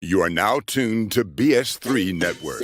You are now tuned to BS3 Network.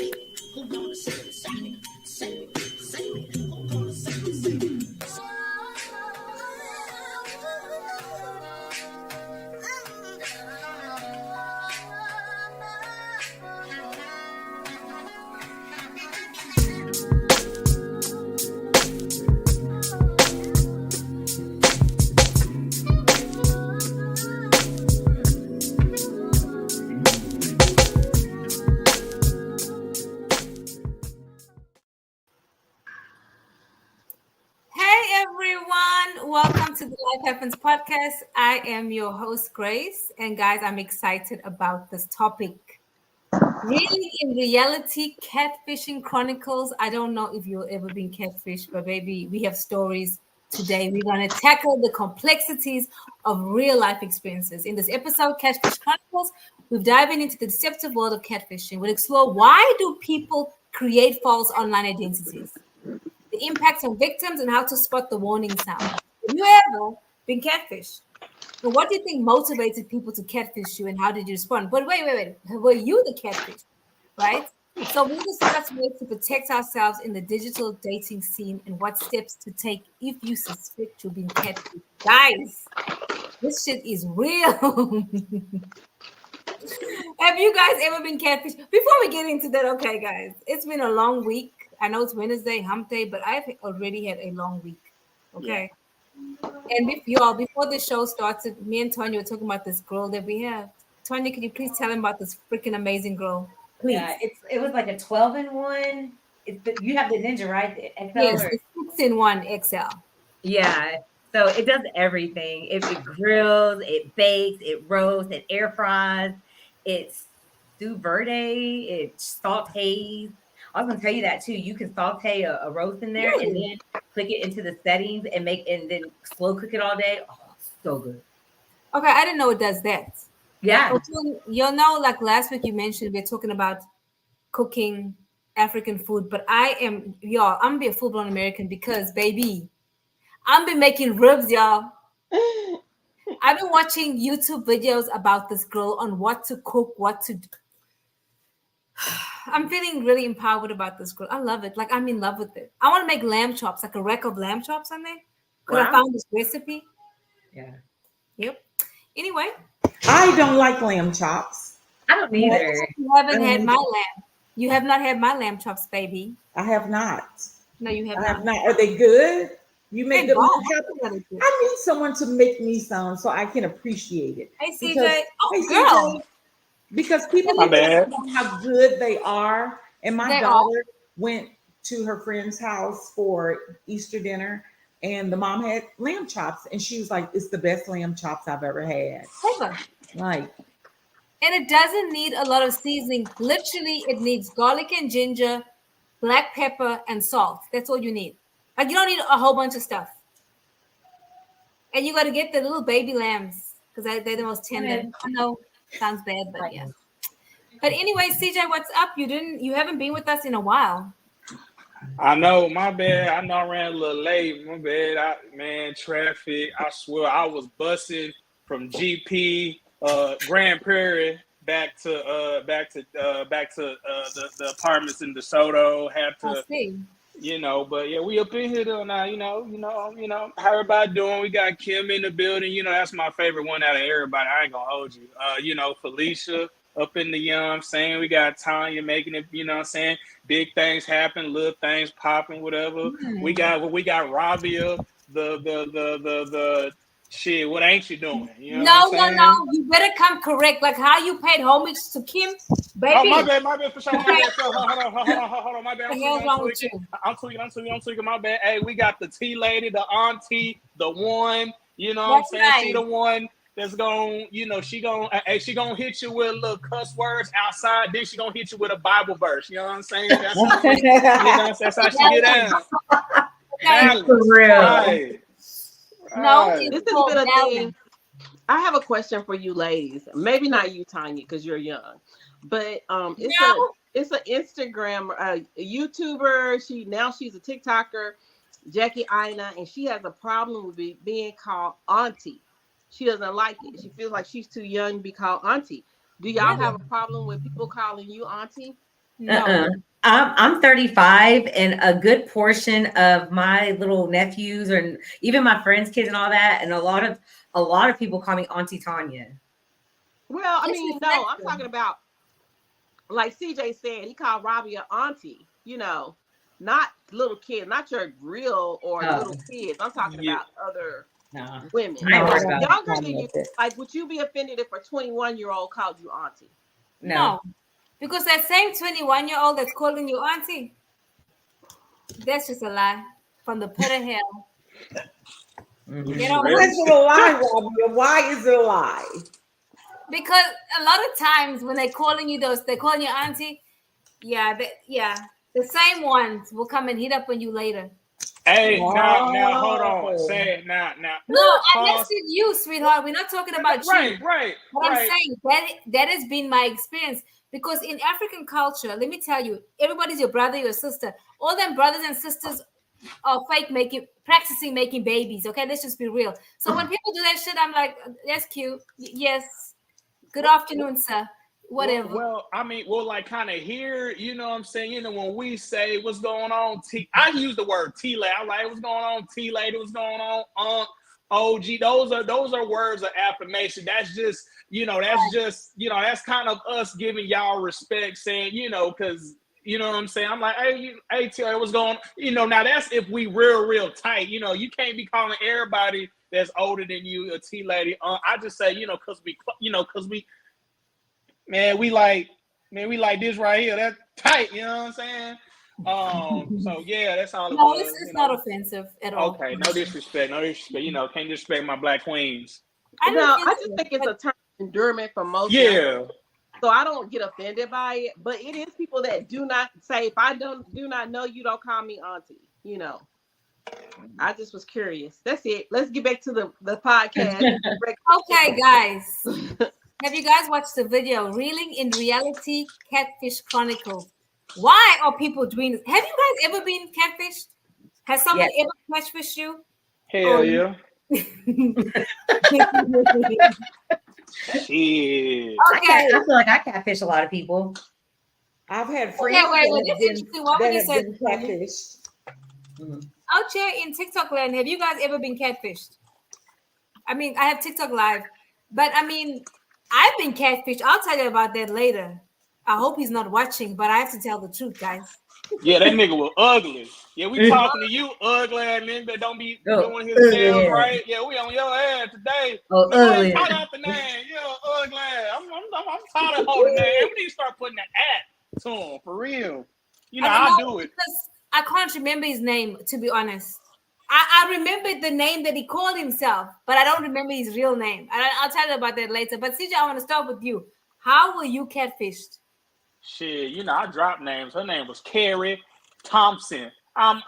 Welcome to the Life Happens podcast. I am your host, Grace. And guys, I'm excited about this topic. Really, in reality, Catfishing Chronicles. I don't know if you've ever been catfished, but baby, we have stories today. We're going to tackle the complexities of real life experiences. In this episode, Catfish Chronicles, we're diving into the deceptive world of catfishing. We'll explore why do people create false online identities, the impacts on victims, and how to spot the warning signs. Have you ever been catfished? And what do you think motivated people to catfish you, and how did you respond? But wait. Were you the catfish, right? So we'll discuss ways to protect ourselves in the digital dating scene and what steps to take if you suspect you've been catfished. Guys, this shit is real. Have you guys ever been catfished? Before we get into that, okay, guys, it's been a long week. I know it's Wednesday, hump day, but I've already had a long week. Okay. Yeah. And before the show started, me and Tonya were talking about this girl that we have. Tonya, can you please tell him about this freaking amazing girl? Please. Yeah, it was like a 12-in-1. You have the Ninja, right? The XL, yes, the 6-in-1 XL. Yeah. So it does everything. It grills, it bakes, it roasts, it air fries, it's sous verde, it sautés. I was gonna tell you that too. You can saute a roast in there and then click it into the settings and then slow cook it all day. Oh, so good. Okay, I didn't know it does that. Yeah. You'll know, like last week you mentioned, we're talking about cooking African food, but I'm gonna be a full-blown American because baby, I'm been making ribs, y'all. I've been watching YouTube videos about this girl on what to cook, what to do. I'm feeling really empowered about this girl. I love it. Like I'm in love with it. I want to make lamb chops, like a rack of lamb chops on there. Because I found this recipe. Yeah. Yep. Anyway. I don't like lamb chops. I don't either. You haven't had my lamb. You have not had my lamb chops, baby. I have not. No, you have not. Are they good? You make them. I need someone to make me some so I can appreciate it. Hey, CJ. Girl. CJ, because people don't know how good they are. And my daughter went to her friend's house for Easter dinner, and the mom had lamb chops, and she was like, "It's the best lamb chops I've ever had." Like, and it doesn't need a lot of seasoning. Literally, it needs garlic and ginger, black pepper, and salt. That's all you need. Like you don't need a whole bunch of stuff. And you got to get the little baby lambs because they're the most tender. I know, sounds bad, but yeah. But anyway, CJ, what's up? You haven't been with us in a while. I know, my bad. I know I ran a little late. My bad. Traffic. I swear I was bussing from GP Grand Prairie back to the apartments in DeSoto. Had to but yeah, we up in here though now, how everybody doing? We got Kim in the building, that's my favorite one out of everybody. I ain't gonna hold you. Felicia up in the saying we got Tanya making it, big things happen, little things popping, whatever. Mm-hmm. We got Rabia, the shit, what ain't you doing? No. You better come correct. Like how you paid homage to Kim, baby. Oh, my bad, for sure. My bad. Hold on, my bad. I'm tweaking, my bad. Hey, we got the T lady, the auntie, the one, what I'm saying? Right. She the one that's gonna, she gonna hit you with little cuss words outside, then she gonna hit you with a Bible verse. You know what I'm saying? That's how she get down. Balance. For real. Right. No, this has been a thing. I have a question for you ladies. Maybe not you, Tanya, because you're young. But it's an Instagram a YouTuber. She's a TikToker, Jackie Aina, and she has a problem with being called auntie. She doesn't like it. She feels like she's too young to be called auntie. Do y'all have a problem with people calling you auntie? No. I'm 35, and a good portion of my little nephews and even my friends' kids and all that, and a lot of people call me Auntie Tanya. Well, I mean, no, I'm talking about like CJ said, he called Robbie an auntie, not little kids, not your real or little kids. I'm talking about other women. Younger than you. Like, would you be offended if a 21-year-old called you auntie? No. Because that same 21-year-old that's calling you auntie, that's just a lie from the pit of hell. Why is it a lie, Robbie? Why is it a lie? Because a lot of times when they're calling you auntie, the same ones will come and hit up on you later. Hey, now, hold on. Say it now. No, that's with you, sweetheart. We're not talking about you. Right. But I'm saying that has been my experience. Because in African culture, let me tell you, everybody's your brother, your sister. All them brothers and sisters are practicing making babies. Okay, let's just be real. So when people do that shit, I'm like, that's cute. Yes. Good afternoon, sir. Whatever. Well, I mean, like kind of here, you know what I'm saying? When we say what's going on, I use the word T-lady. I'm like, what's going on, T-lady? What's going on, OG? Those are words of affirmation. That's just, that's kind of us giving y'all respect, saying, because, you know what I'm saying? I'm like, hey, T-lady, what's going on? Now that's if we real tight. You can't be calling everybody that's older than you a T-lady. I just say, because we we like this right here. That's tight, you know what I'm saying? So yeah, that's all it was. No, it's not offensive at all. Okay, no disrespect. Can't disrespect my black queens. I just think it's a term of endearment for most. Yeah. So I don't get offended by it, but it is people that do not say, if I do not know you, don't call me auntie. I just was curious. That's it. Let's get back to the podcast. Okay, guys. Have you guys watched the video, Reeling in Reality Catfish Chronicles? Why are people doing this? Have you guys ever been catfished? Has someone ever catfished you? Hell yeah. Shit. Okay. I feel like I catfish a lot of people. I've had friends that have been catfished. Out here in TikTok land, have you guys ever been catfished? I mean, I have TikTok live, but I mean, I've been catfished. I'll tell you about that later. I hope he's not watching, but I have to tell the truth, guys. Yeah, that nigga was ugly. Yeah, we talking to you, ugly ass nigga that don't be doing his nails right. Yeah, we on your ass today. Ugly. Call out the name. Yeah, ugly ass. I'm tired of holding that. We need to start putting the at to him for real. I'll do it. Because I can't remember his name, to be honest. I remember the name that he called himself, but I don't remember his real name. I'll tell you about that later. But CJ, I want to start with you. How were you catfished? Shit, I dropped names. Her name was Carrie Thompson. I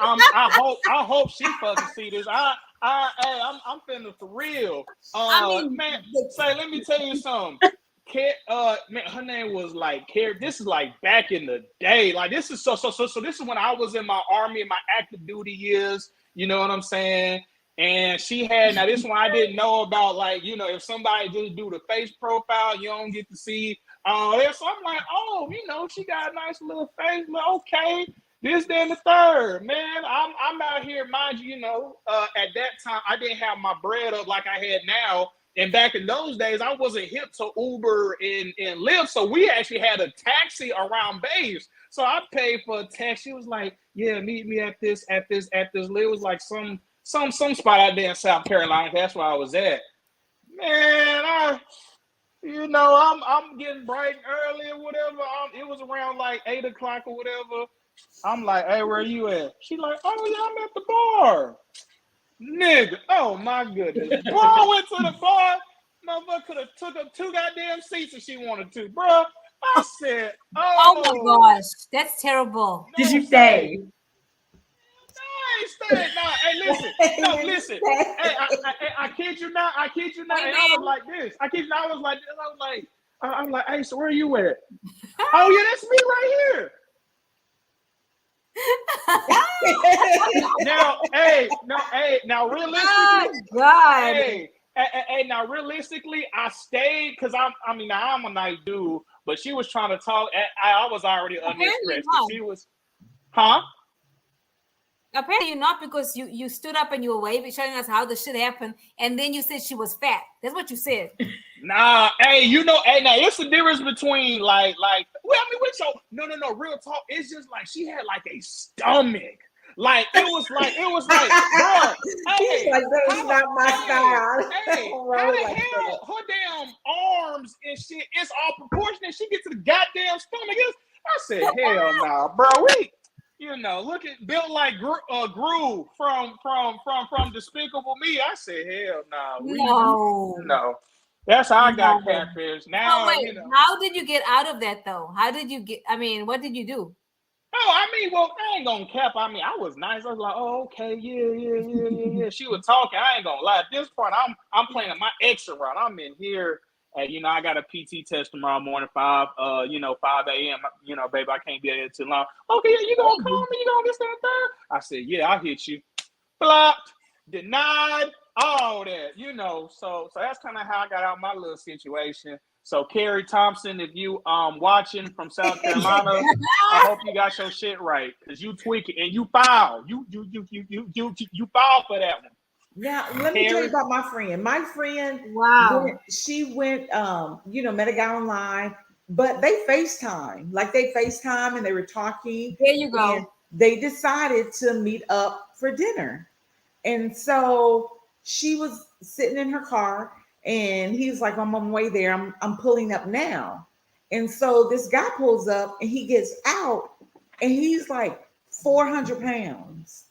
hope she fucking see this. I'm finna for real. Let me tell you something. Her name was like Carrie. This is like back in the day. Like this is so this is when I was in my army, in my active duty years. You know what I'm saying? And she had, now this one I didn't know about, like, if somebody just do the face profile, you don't get to see all that. So I'm like, she got a nice little face. Like, okay, this, then the third. Man, I'm out here, mind you, at that time, I didn't have my bread up like I had now. And back in those days, I wasn't hip to Uber and Lyft. So we actually had a taxi around base. So I paid for a taxi. She was like, yeah, meet me at this. It was like some spot out there in South Carolina. That's where I was at. Man, I'm getting bright and early or whatever. It was around like 8 o'clock or whatever. I'm like, hey, where you at? She like, oh yeah, I'm at the bar. Nigga, oh my goodness. Bro, I went to the bar. Motherfucker could have took up 2 goddamn seats if she wanted to, bro. I said, oh my gosh, that's terrible. Did you stay? I ain't staying. No, hey, listen. Hey, I kid you not. And I was like this. I was like, hey, so where you at? Oh yeah, that's me right here. now, realistically, God. Hey, Hey, now realistically, I stayed because I'm a nice dude, but she was trying to talk. I was already unexpressed. She was, huh? Apparently you're not, because you stood up and you were waving, showing us how the shit happened, and then you said she was fat. That's what you said. Nah, hey, now it's the difference between well, no, real talk. It's just like she had like a stomach. Like it was like, bro. He's like, that is not my style. Hey, how the hell her damn arms and shit? It's all proportionate. She gets to the goddamn stomach. I said, hell nah, bro. Look at built like Gru from Despicable Me. I said, hell nah. No. That's how I got catfish. Now, wait, how did you get out of that though? How did you get? I mean, what did you do? Oh, I ain't gonna cap. I was nice. I was like, oh, okay, yeah. She was talking. I ain't gonna lie. At this point, I'm playing my extra route. I'm in here. I got a PT test tomorrow morning, 5 a.m. Baby, I can't be there too long. Okay, yeah, you gonna call me? You gonna this, that, and third? I said, yeah, I'll hit you. Blocked, denied, all that, So that's kind of how I got out of my little situation. So Carrie Thompson, if you watching from South Carolina, I hope you got your shit right, because you tweak it and you foul. You foul for that one. Now let me tell you about my friend. My friend, wow, she went, met a guy online, but they FaceTime. Like they FaceTime and they were talking. There you go. And they decided to meet up for dinner, and so she was sitting in her car. And he's like, I'm on my way there. I'm pulling up now. And so this guy pulls up and he gets out and he's like 400 pounds.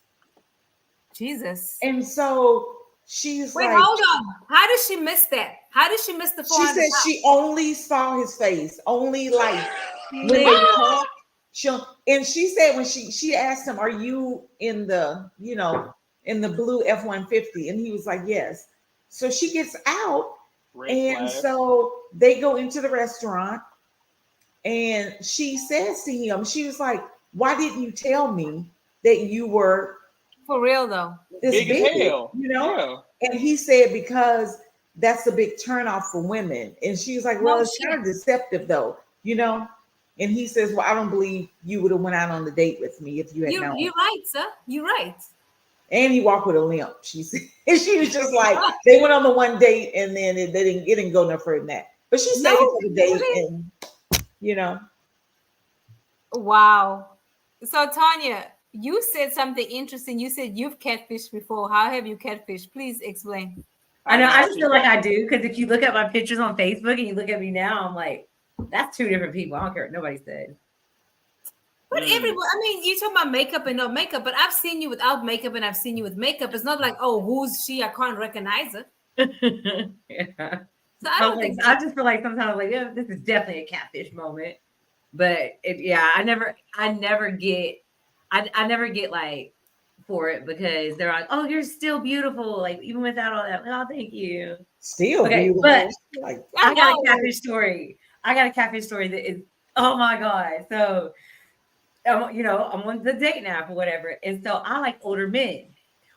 Jesus. And so she's Wait, like, hold on. How did she miss that? How did she miss the 400 She said pounds? she only saw his face, only like when they talk. And she said when she asked him, are you in the, in the blue F-150? And he was like, yes. So she gets out, so they go into the restaurant, and she says to him, she was like, why didn't you tell me that you were for real though? This big as hell, Yeah. And he said, because that's a big turnoff for women. And she was like, well, it's kind of deceptive though, And he says, well, I don't believe you would have went out on the date with me if you had known. You're right, sir. You're right. And he walked with a limp. She said, and she was just like, they went on the one date, and then it didn't go no further than that. But she stayed for the date, and Wow. So Tanya, you said something interesting. You said you've catfished before. How have you catfished? Please explain. I know. I just feel like I do, because if you look at my pictures on Facebook and you look at me now, I'm like, that's two different people. I don't care what nobody said. But everyone, you talk about makeup and no makeup, but I've seen you without makeup and I've seen you with makeup. It's not like, oh, who's she? I can't recognize her. Yeah. So I just feel like sometimes like, yeah, this is definitely a catfish moment. But I never get like for it, because they're like, oh, you're still beautiful, like even without all that. Oh, thank you. Still beautiful. But I got a catfish story. That is, oh my God. So I'm on the dating app or whatever. And so I like older men.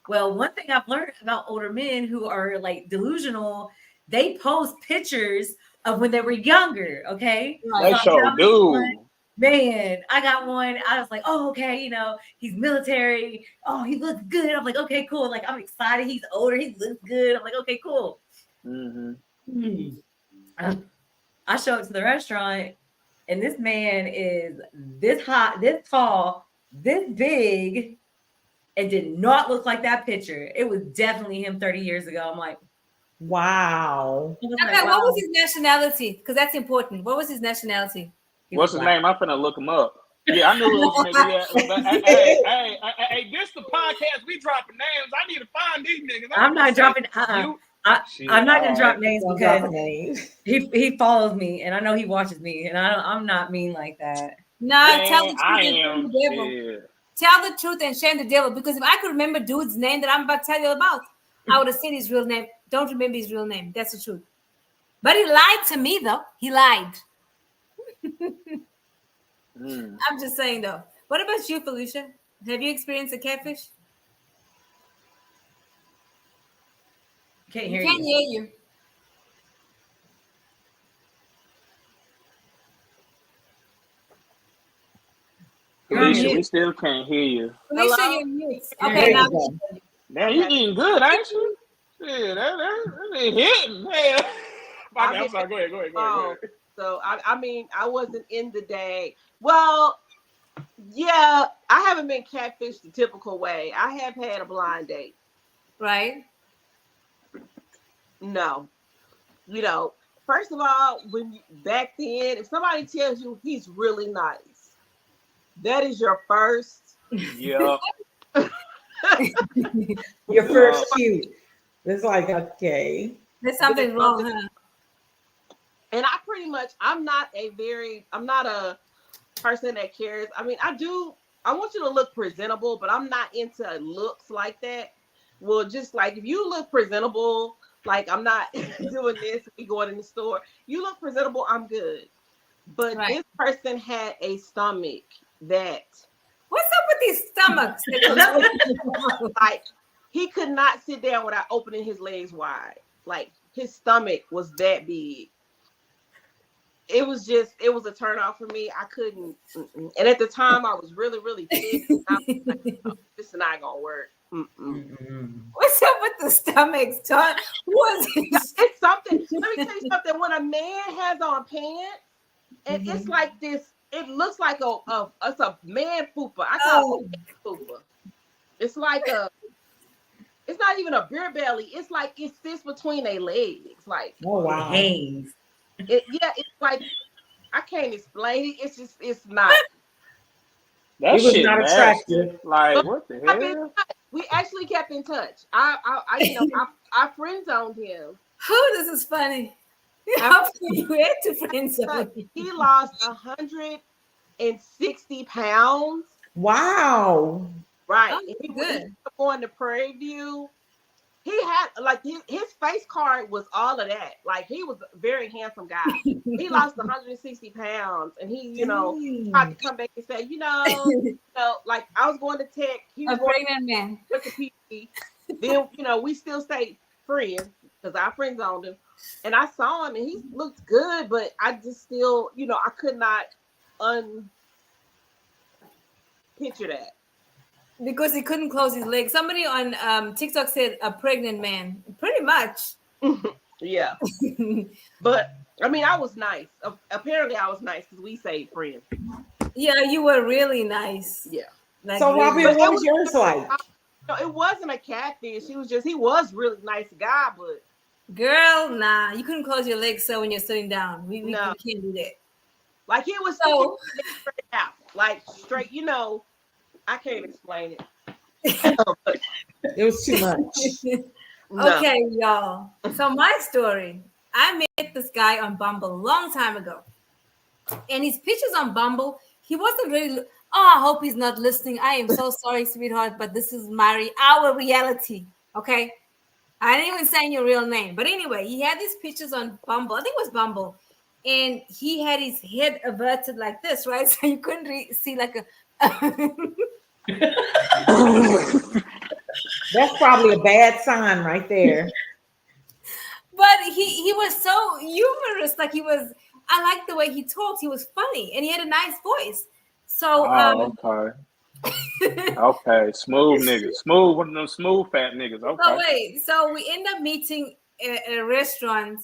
Well, one thing I've learned about older men who are like delusional, they post pictures of when they were younger. Okay. They sure do. Man, I got one. I was like, oh, okay. He's military. Oh, he looks good. I'm like, okay, cool. Like, I'm excited. He's older. He looks good. I'm like, okay, cool. I show up to the restaurant, and this man is this hot, this tall, this big, and did not look like that picture. It was definitely him 30 years ago. I'm like, wow. Okay, what was his nationality? Because that's important. What was his nationality? What's his name? I'm finna look him up. Yeah, I knew it was nigga. But hey, this the podcast. We dropping names. I need to find these niggas. I'm not dropping. I'm not gonna drop names because he follows me, and I know he watches me, and I'm not mean like that. No, tell the truth and shame the devil. Tell the truth and shame the devil. Because if I could remember dude's name that I'm about to tell you about, I would have said his real name. Don't remember his real name. That's the truth. But he lied to me, though. He lied. I'm just saying, though. What about you, Felicia? Have you experienced a catfish? Can't hear Can't hear you. Felicia, we still can't hear you. Felicia, you're mute. Okay, now. Man, you eating good, ain't you? Yeah, that ain't hitting, man. I'm sorry. Go ahead. So I mean, I wasn't in the day. Well, yeah, I haven't been catfished the typical way. I have had a blind date. Right. No. You know, first of all, back then, if somebody tells you he's really nice, that is your first. Yeah. Your first cue. It's like, okay. There's something wrong, huh? And I'm not a person that cares. I mean, I want you to look presentable, but I'm not into looks like that. Well, just like if you look presentable, like I'm not doing this, we going in the store, you look presentable, I'm good. But This person had a stomach that. What's up with these stomachs? Like, he could not sit down without opening his legs wide. Like, his stomach was that big. It was a turn off for me. I couldn't. And at the time, I was really, really pissed. I was like, oh, this is not gonna work. What's up with the stomachs, John? It's something. Let me tell you something. When a man has on pants, and it's like this, it looks like it's a man fupa. I call it a fupa. It's like it's not even a beer belly. It's like it sits between their legs. Like, oh wow. Hangs. It's like, I can't explain it. It's not. That shit not attractive. Like, what the hell? We actually kept in touch. I friend zoned him. This is funny. How you had to friend zone? He lost 160 pounds. Wow. Right. Oh, he good. Going to Prairie View. He had like his face card was all of that. Like, he was a very handsome guy. He lost 160 pounds, and he, tried to come back and say, like, I was going to tech. He was a pregnant man. Then we still stayed friends because I friend zoned him, and I saw him, and he looked good, but I just still, I could not picture that. Because he couldn't close his legs. Somebody on TikTok said a pregnant man. Pretty much. Yeah. But, I mean, I was nice. Apparently, I was nice because we stayed friends. Yeah, you were really nice. Yeah. Like, so, Robbie, what was yours like? No, it wasn't a catfish. He was really nice guy, but. Girl, nah. You couldn't close your legs so when you're sitting down. We can't do that. Like, he was straight out. Like, straight, I can't explain it. It was too much. Okay, y'all. So my story. I met this guy on Bumble a long time ago. And his pictures on Bumble, he wasn't really... I hope he's not listening. I am so sorry, sweetheart, but this is our reality. Okay? I didn't even say your real name. But anyway, he had these pictures on Bumble. I think it was Bumble. And he had his head averted like this, right? So you couldn't see like a... That's probably a bad sign right there. But he was so humorous. Like, I liked the way he talked. He was funny and he had a nice voice. So okay. Okay, smooth niggas. Smooth, one of them smooth fat niggas. Okay. So we end up meeting at a restaurant,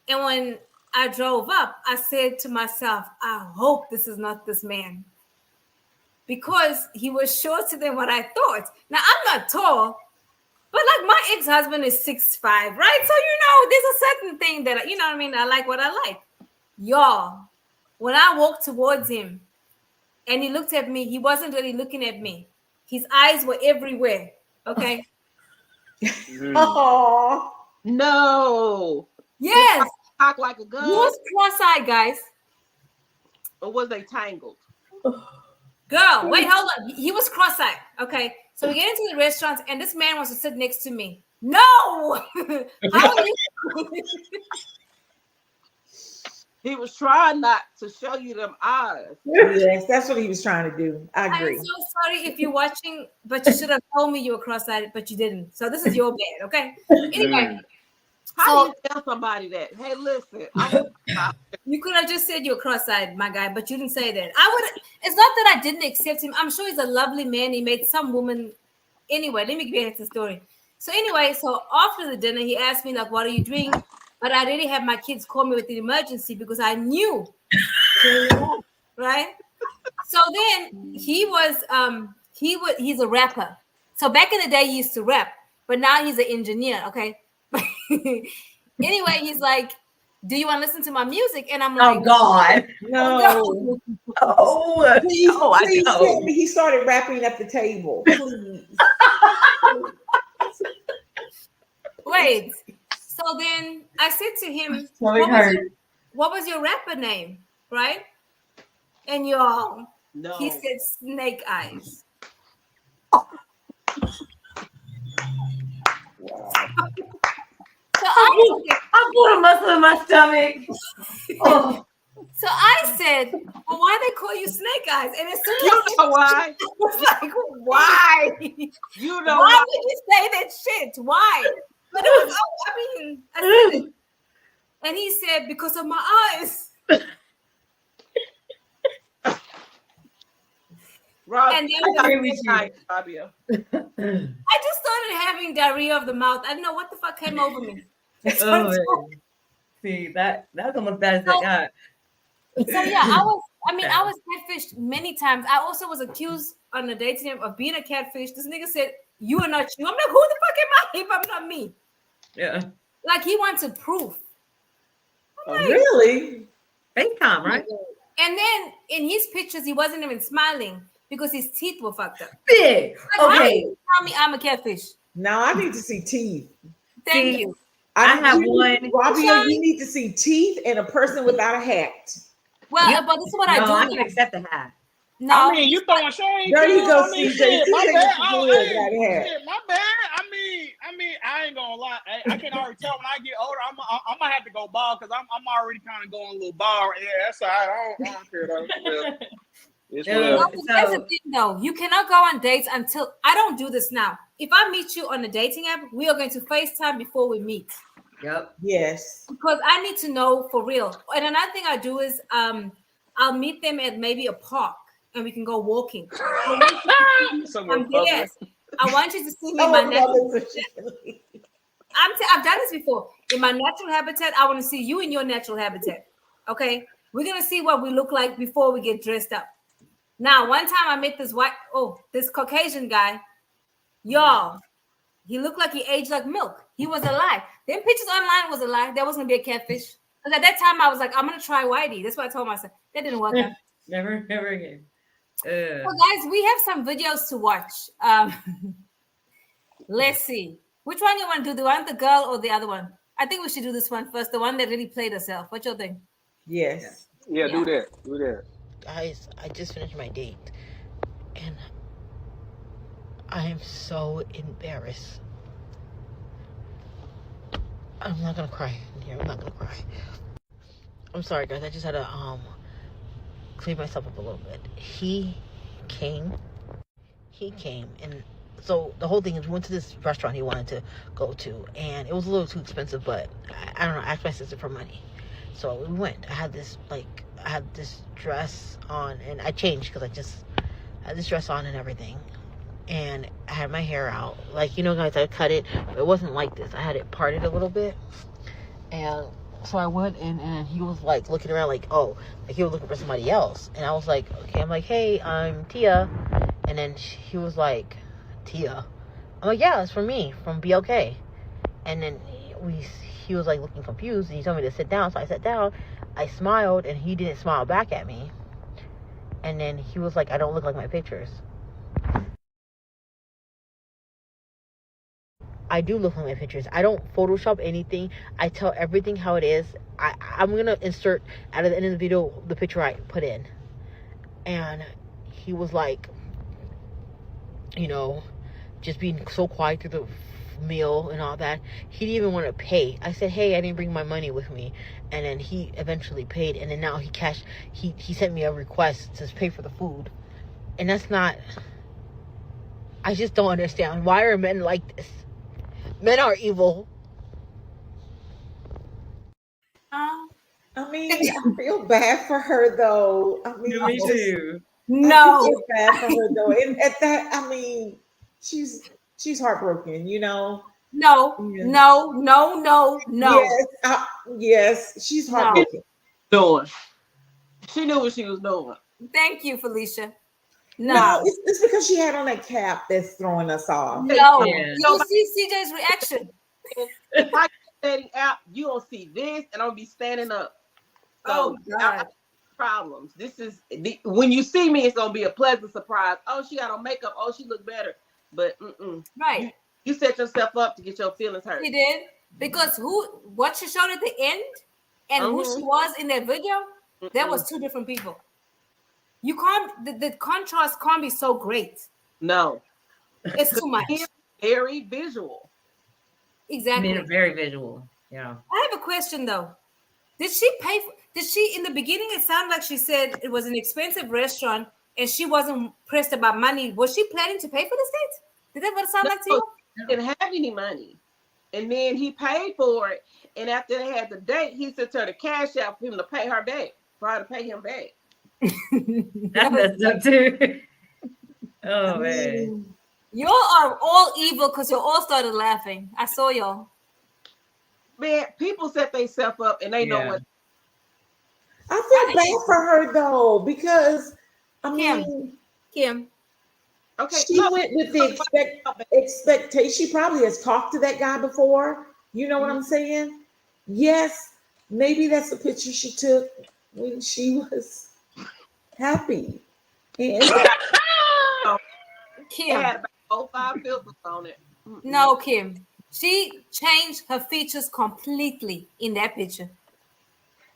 and when I drove up, I said to myself, I hope this is not this man. Because he was shorter than what I thought. Now, I'm not tall, but like my ex-husband is 6'5", right? So, there's a certain thing that, I like what I like. Y'all, when I walked towards him and he looked at me, he wasn't really looking at me. His eyes were everywhere, okay? Oh, no. Yes. Talk like a gun. He was cross-eyed, guys. Or was they tangled? Girl, wait, hold on. He was cross-eyed. Okay. So we get into the restaurant and this man wants to sit next to me. No! How are you? He was trying not to show you them eyes. Yes, that's what he was trying to do. I agree. I'm so sorry if you're watching, but you should have told me you were cross-eyed, but you didn't. So this is your bad, okay? Anyway, How do you tell somebody that? Hey, listen, you could have just said you're cross-eyed, my guy, but you didn't say that. I would. It's not that I didn't accept him. I'm sure he's a lovely man. He made some woman. Anyway, let me get into the story. So anyway, so after the dinner, he asked me like, "What are you doing?" But I already had my kids call me with an emergency because I knew, right? So then he's a rapper. So back in the day, he used to rap, but now he's an engineer. Okay. Anyway, he's like, "Do you want to listen to my music?" And I'm like, "Oh God, no!" Oh, please tell me he started rapping at the table. Please. Wait. So then I said to him, what was your rapper name? Right? And he said Snake Eyes. So I put a muscle in my stomach. Oh. So I said, "Well, why they call you Snake Eyes?" And as soon as you know why? I was like, "Why? You know why would you say that shit? Why?" But it was, I said it. And he said, "Because of my eyes." Rob, and I just started having diarrhea of the mouth. I don't know what the fuck came over me. See, that's almost bad as that guy. So yeah, I was catfished many times. I also was accused on a dating app of being a catfish. This nigga said, "You are not you." I'm like, who the fuck am I if I'm not me? Yeah. Like he wanted proof. Like, really? FaceTime, right? And then in his pictures, he wasn't even smiling because his teeth were fucked up. Big. Like, okay. Tell me I'm a catfish. Now I need to see teeth. Thank you. I have one. Rabia, you need to see teeth and a person without a hat. Well, but this is what I do. I can accept the hat. No, I mean you throwing shade. There you go, CJ. Shit, my bad. My bad. I mean, I ain't gonna lie. I can already tell when I get older, I'm gonna have to go bald because I'm already kind of going a little bald. Yeah, that's all right. I don't care though. That's the thing, though. You cannot go on dates until I don't do this now. If I meet you on a dating app, we are going to FaceTime before we meet. Yep. Yes. Because I need to know for real. And another thing I do is I'll meet them at maybe a park and we can go walking. Yes. I want you to see me in my natural habitat. I've done this before. In my natural habitat, I want to see you in your natural habitat. Okay? We're going to see what we look like before we get dressed up. Now, one time I met this Caucasian guy. Y'all, he looked like he aged like milk. He was a lie. Them pictures online was a lie. That wasn't going to be a catfish. Because at that time, I was like, I'm going to try Whitey. That's what I told myself. That didn't work out. Never again. Well, guys, we have some videos to watch. Let's see. Which one you want to do? The one, the girl, or the other one? I think we should do this one first. The one that really played herself. What you think? Yes. Yeah, do that. Guys, I just finished my date. And I am so embarrassed. I'm not going to cry. I'm not going to cry. I'm sorry, guys. I just had to clean myself up a little bit. He came and so the whole thing is we went to this restaurant he wanted to go to and it was a little too expensive, but I don't know, I asked my sister for money. So we went. I had this dress on and I changed because I had this dress on and everything. And I had my hair out. Like, guys, I cut it, but it wasn't like this. I had it parted a little bit. And so I went in and he was like looking around like, oh, like he was looking for somebody else. And I was like, okay. I'm like, hey, I'm Tia. And then he was like, Tia? I'm like, yeah, it's for me, from BLK. And then he was like looking confused and he told me to sit down. So I sat down, I smiled and he didn't smile back at me. And then he was like, I don't look like my pictures. I do look like my pictures. I don't Photoshop anything. I tell everything how it is. I'm going to insert at the end of the video the picture I put in. And he was like, just being so quiet through the meal and all that. He didn't even want to pay. I said, hey, I didn't bring my money with me. And then he eventually paid. And then now he sent me a request to pay for the food. And that's not, I just don't understand. Why are men like this? Men are evil. I mean, I feel bad for her though. I mean, Me too. No, I feel bad for her though. And at that, I mean, she's heartbroken, you know. no, Yeah. no, no, no, no, Yes, she's no. heartbroken. Doing. She knew what she was doing. Thank you, Felicia. No, No, it's because she had on that cap that's throwing us off. no. Yeah. You see CJ's reaction. If I get setting out, you don't see this, and I'll be standing up. So Oh God. problems. This is when you see me, it's gonna be a pleasant surprise. Oh, she got on makeup. Oh, she look better. But Right. you set yourself up to get your feelings hurt. She did because what she showed at the end and who she was in that video, that was two different people. You can't. The contrast can't be so great. No, It's too much. Very visual. Exactly. Very visual. Yeah. I have a question though. Did she pay for? Did she in the beginning? It sounded like she said it was an expensive restaurant and she wasn't pressed about money. Was she planning to pay for the steak? Did that what it sound like to you? He didn't have any money, and then he paid for it. And after they had the date, he sent her the cash out for him to pay her back, for her to pay him back. That messed up too. Oh man. Y'all are all evil because you all started laughing. I saw y'all. Man, people set themselves up and they know what. I feel bad for her though, because I mean, Kim. Okay, she went with the expectation. She probably has talked to that guy before. You know what I'm saying? Yes, maybe that's the picture she took when she was happy. And Kim. It had about 5 filters on it. No, Kim. She changed her features completely in that picture.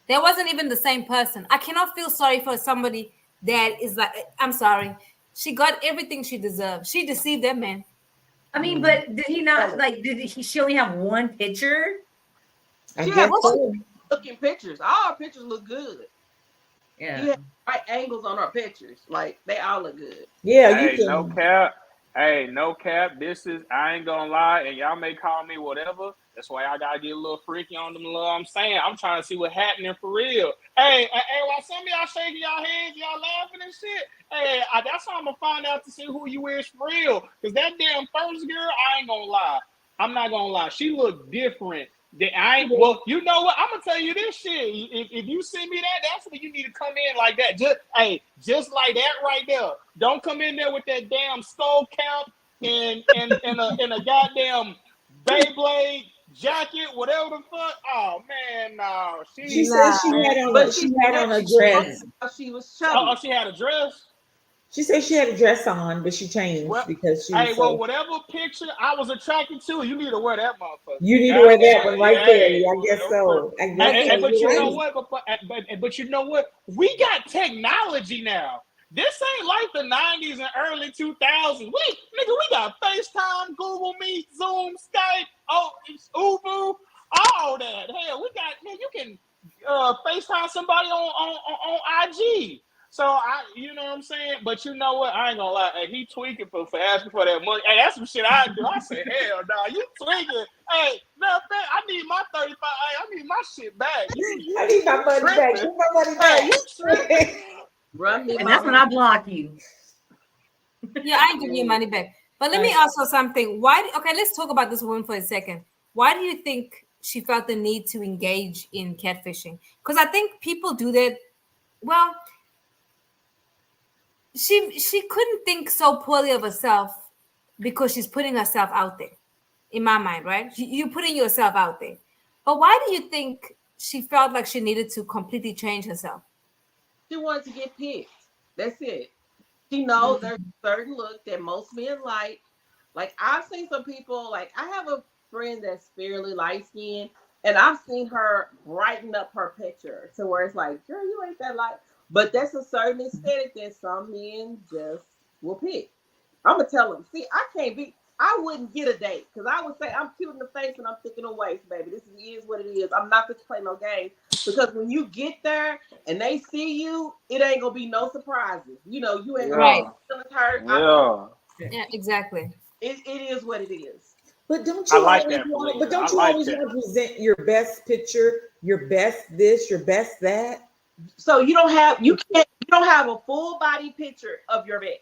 There wasn't even the same person. I cannot feel sorry for somebody that is like, I'm sorry. She got everything she deserved. She deceived that man. I mean, but did he not she only have one picture? I guess so. Looking pictures. All her pictures look good. Yeah. You have right angles on her pictures. Like they all look good. Yeah, hey, no cap. Hey, no cap. This is I ain't gonna lie, and y'all may call me whatever. That's why I gotta get a little freaky on them. I'm saying I'm trying to see what happening for real. Hey, while some of y'all shaking y'all heads, y'all laughing and shit. Hey, that's how I'm gonna find out to see who you is for real. Cause that damn first girl, I ain't gonna lie. I'm not gonna lie. She looked different. Well, you know what? I'm gonna tell you this shit. If you send me that, that's when you need to come in like that. Just like that right there. Don't come in there with that damn skull cap and a goddamn Beyblade jacket, whatever the fuck. Oh man, no. She said she had on a dress. She was chubby. Oh, she had a dress. She said she had a dress on, but she changed because she was whatever picture I was attracted to, you need to wear that motherfucker. You need to wear that one right there. I guess so. But you know what? But you know what? We got technology now. This ain't like the 90s and early 2000s. We got FaceTime, Google Meet, Zoom, Skype, Uber, all that. Hell, you can FaceTime somebody on IG. So you know what I'm saying? But you know what? I ain't gonna lie. Hey, he tweaking for asking for that money. Hey, that's some shit I do. I say, hell no, you tweaking. Hey, no, I need my 35. Hey, I need my shit back. I need my money back. Give my money back. You tripping. And that's when I block you. Yeah, I ain't giving you money back. But let me ask you something. Okay, let's talk about this woman for a second. Why do you think she felt the need to engage in catfishing? Because I think people do that. Well, she couldn't think so poorly of herself because she's putting herself out there, in my mind, right? You're putting yourself out there. But why do you think she felt like she needed to completely change herself? She wanted to get picked. That's it. She knows there's a certain look that most men like. Like I've seen some people, like I have a friend that's fairly light-skinned, and I've seen her brighten up her picture to where it's like, girl, you ain't that light. But that's a certain aesthetic that some men just will pick. I'm gonna tell them, see, I wouldn't get a date because I would say I'm cute in the face and I'm thick in the waist, baby. This is what it is. I'm not going to play no game because when you get there and they see you, it ain't gonna be no surprises. You know, you ain't gonna be hurt. Yeah, exactly. It is what it is. But don't you always want to present your best picture your best this, your best that. So you don't have a full body picture of your best.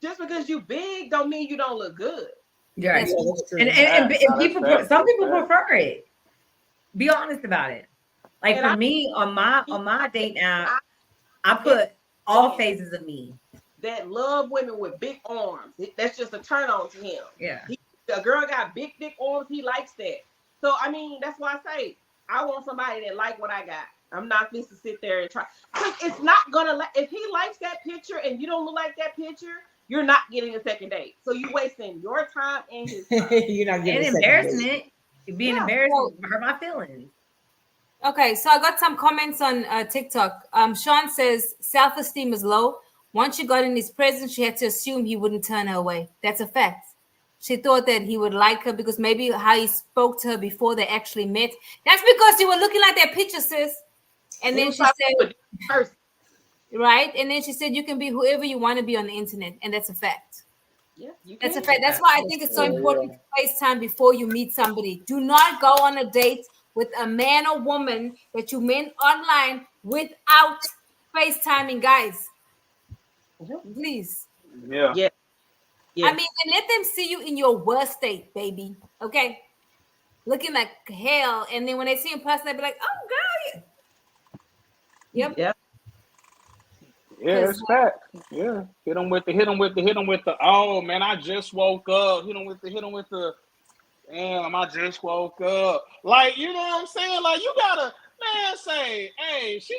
Just because you big don't mean you don't look good. Yeah, that's true. And people, some people prefer it. Be honest about it. Like and for me, on my date app, I put all phases of me. That love women with big arms. That's just a turn on to him. Yeah. The girl got big arms. He likes that. So, I mean, that's why I say I want somebody that like what I got. I'm not going to sit there and try. Because it's not going to, if he likes that picture and you don't look like that picture, you're not getting a second date. So you're wasting your time and his time. You're not getting and embarrassment. Being embarrassed hurt my feelings. Okay, so I got some comments on TikTok. Sean says self-esteem is low. Once she got in his presence, she had to assume he wouldn't turn her away. That's a fact. She thought that he would like her because maybe how he spoke to her before they actually met. That's because you were looking like that picture, sis. And then she said, right? And then she said, you can be whoever you want to be on the internet. And that's a fact. Yeah, that's a fact. That's why I think it's so important to FaceTime before you meet somebody. Do not go on a date with a man or woman that you met online without FaceTiming, guys. Please. Yeah. I mean, and let them see you in your worst state, baby. Okay? Looking like hell. And then when they see in person, they'll be like, oh, girl. Yep. Yeah. Yeah, it's fact. Yeah. Hit them with the, oh, man, I just woke up. Hit them with the, damn, I just woke up. Like, you know what I'm saying? Like, you gotta, man, say, hey, she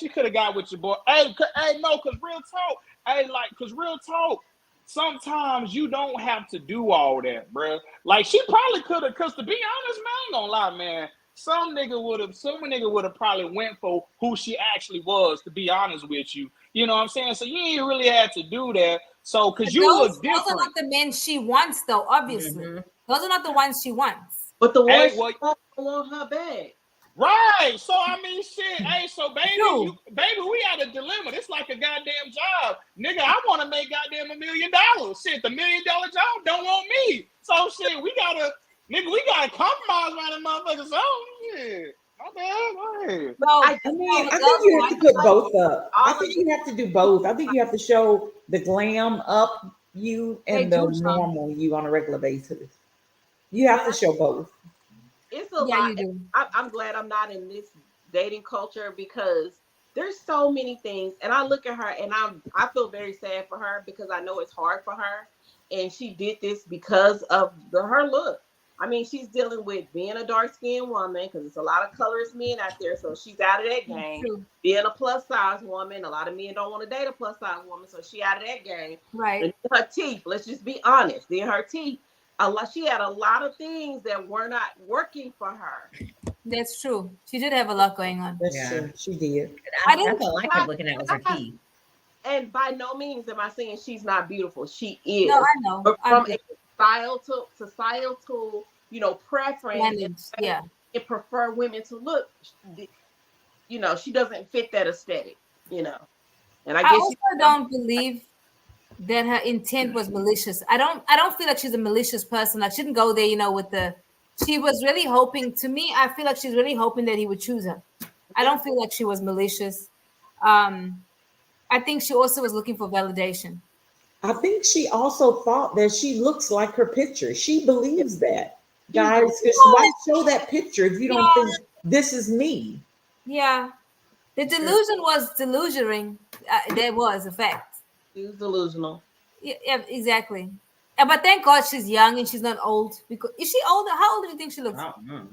could have got with your boy. Hey, no, because real talk. Sometimes you don't have to do all that, bro. Like, she probably could have, because to be honest, man, I ain't gonna lie, man. Some nigga would have probably went for who she actually was, to be honest with you. You know what I'm saying? So you ain't really had to do that. So, because you look different. Those are not the men she wants, though, obviously. Mm-hmm. Those are not the ones she wants. But the ones she want her back. Right. So I mean, shit. Hey, so baby, we had a dilemma. It's like a goddamn job, nigga. I want to make goddamn $1 million. Shit, the $1 million job don't want me. So shit, we gotta compromise around the motherfucker. So shit. Okay. Well, I think you have to put both up. I think you have to do both. I think you have to show the glam up you and the normal you on a regular basis. You have to show both. It's a lot. You do. I'm glad I'm not in this dating culture because there's so many things. And I look at her and I feel very sad for her because I know it's hard for her. And she did this because of her look. I mean, she's dealing with being a dark-skinned woman because there's a lot of colorist men out there. So she's out of that game. Being a plus-size woman, a lot of men don't want to date a plus-size woman. So she out of that game. Right. And her teeth, let's just be honest. Then her teeth. She had a lot of things that were not working for her. That's true. She did have a lot going on. That's true. She did. I didn't like her looking at her teeth. And by no means am I saying she's not beautiful. She is. No, I know. But from a societal, preference, and prefer women to look, she doesn't fit that aesthetic, And I guess also don't believe that her intent was malicious. I don't feel like she's a malicious person. Like she didn't go there, she was really hoping, to me, I feel like she's really hoping that he would choose her. I don't feel like she was malicious. I think she also was looking for validation. I think she also thought that she looks like her picture. She believes that. Guys, why show that picture if you don't think this is me? Yeah. The delusion was delusioning. That was a fact. She was delusional. Yeah, exactly. But thank God she's young and she's not old. Because is she older? How old do you think she looks? I don't know.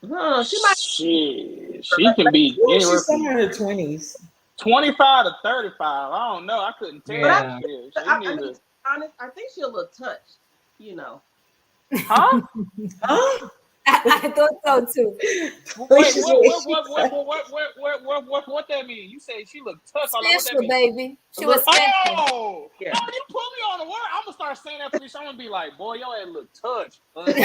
No, she might. She can be. She's somewhere in her 20s. 25 to 35. I don't know. I couldn't tell. I mean, honest, I think she'll look touched. Huh? Huh? I thought so too. Wait, what that mean? You say she looked touched. Special, baby. She was special. Oh, you put me on the word. I'm gonna start saying that for you. I'm gonna be like, boy, your head look touched. Right?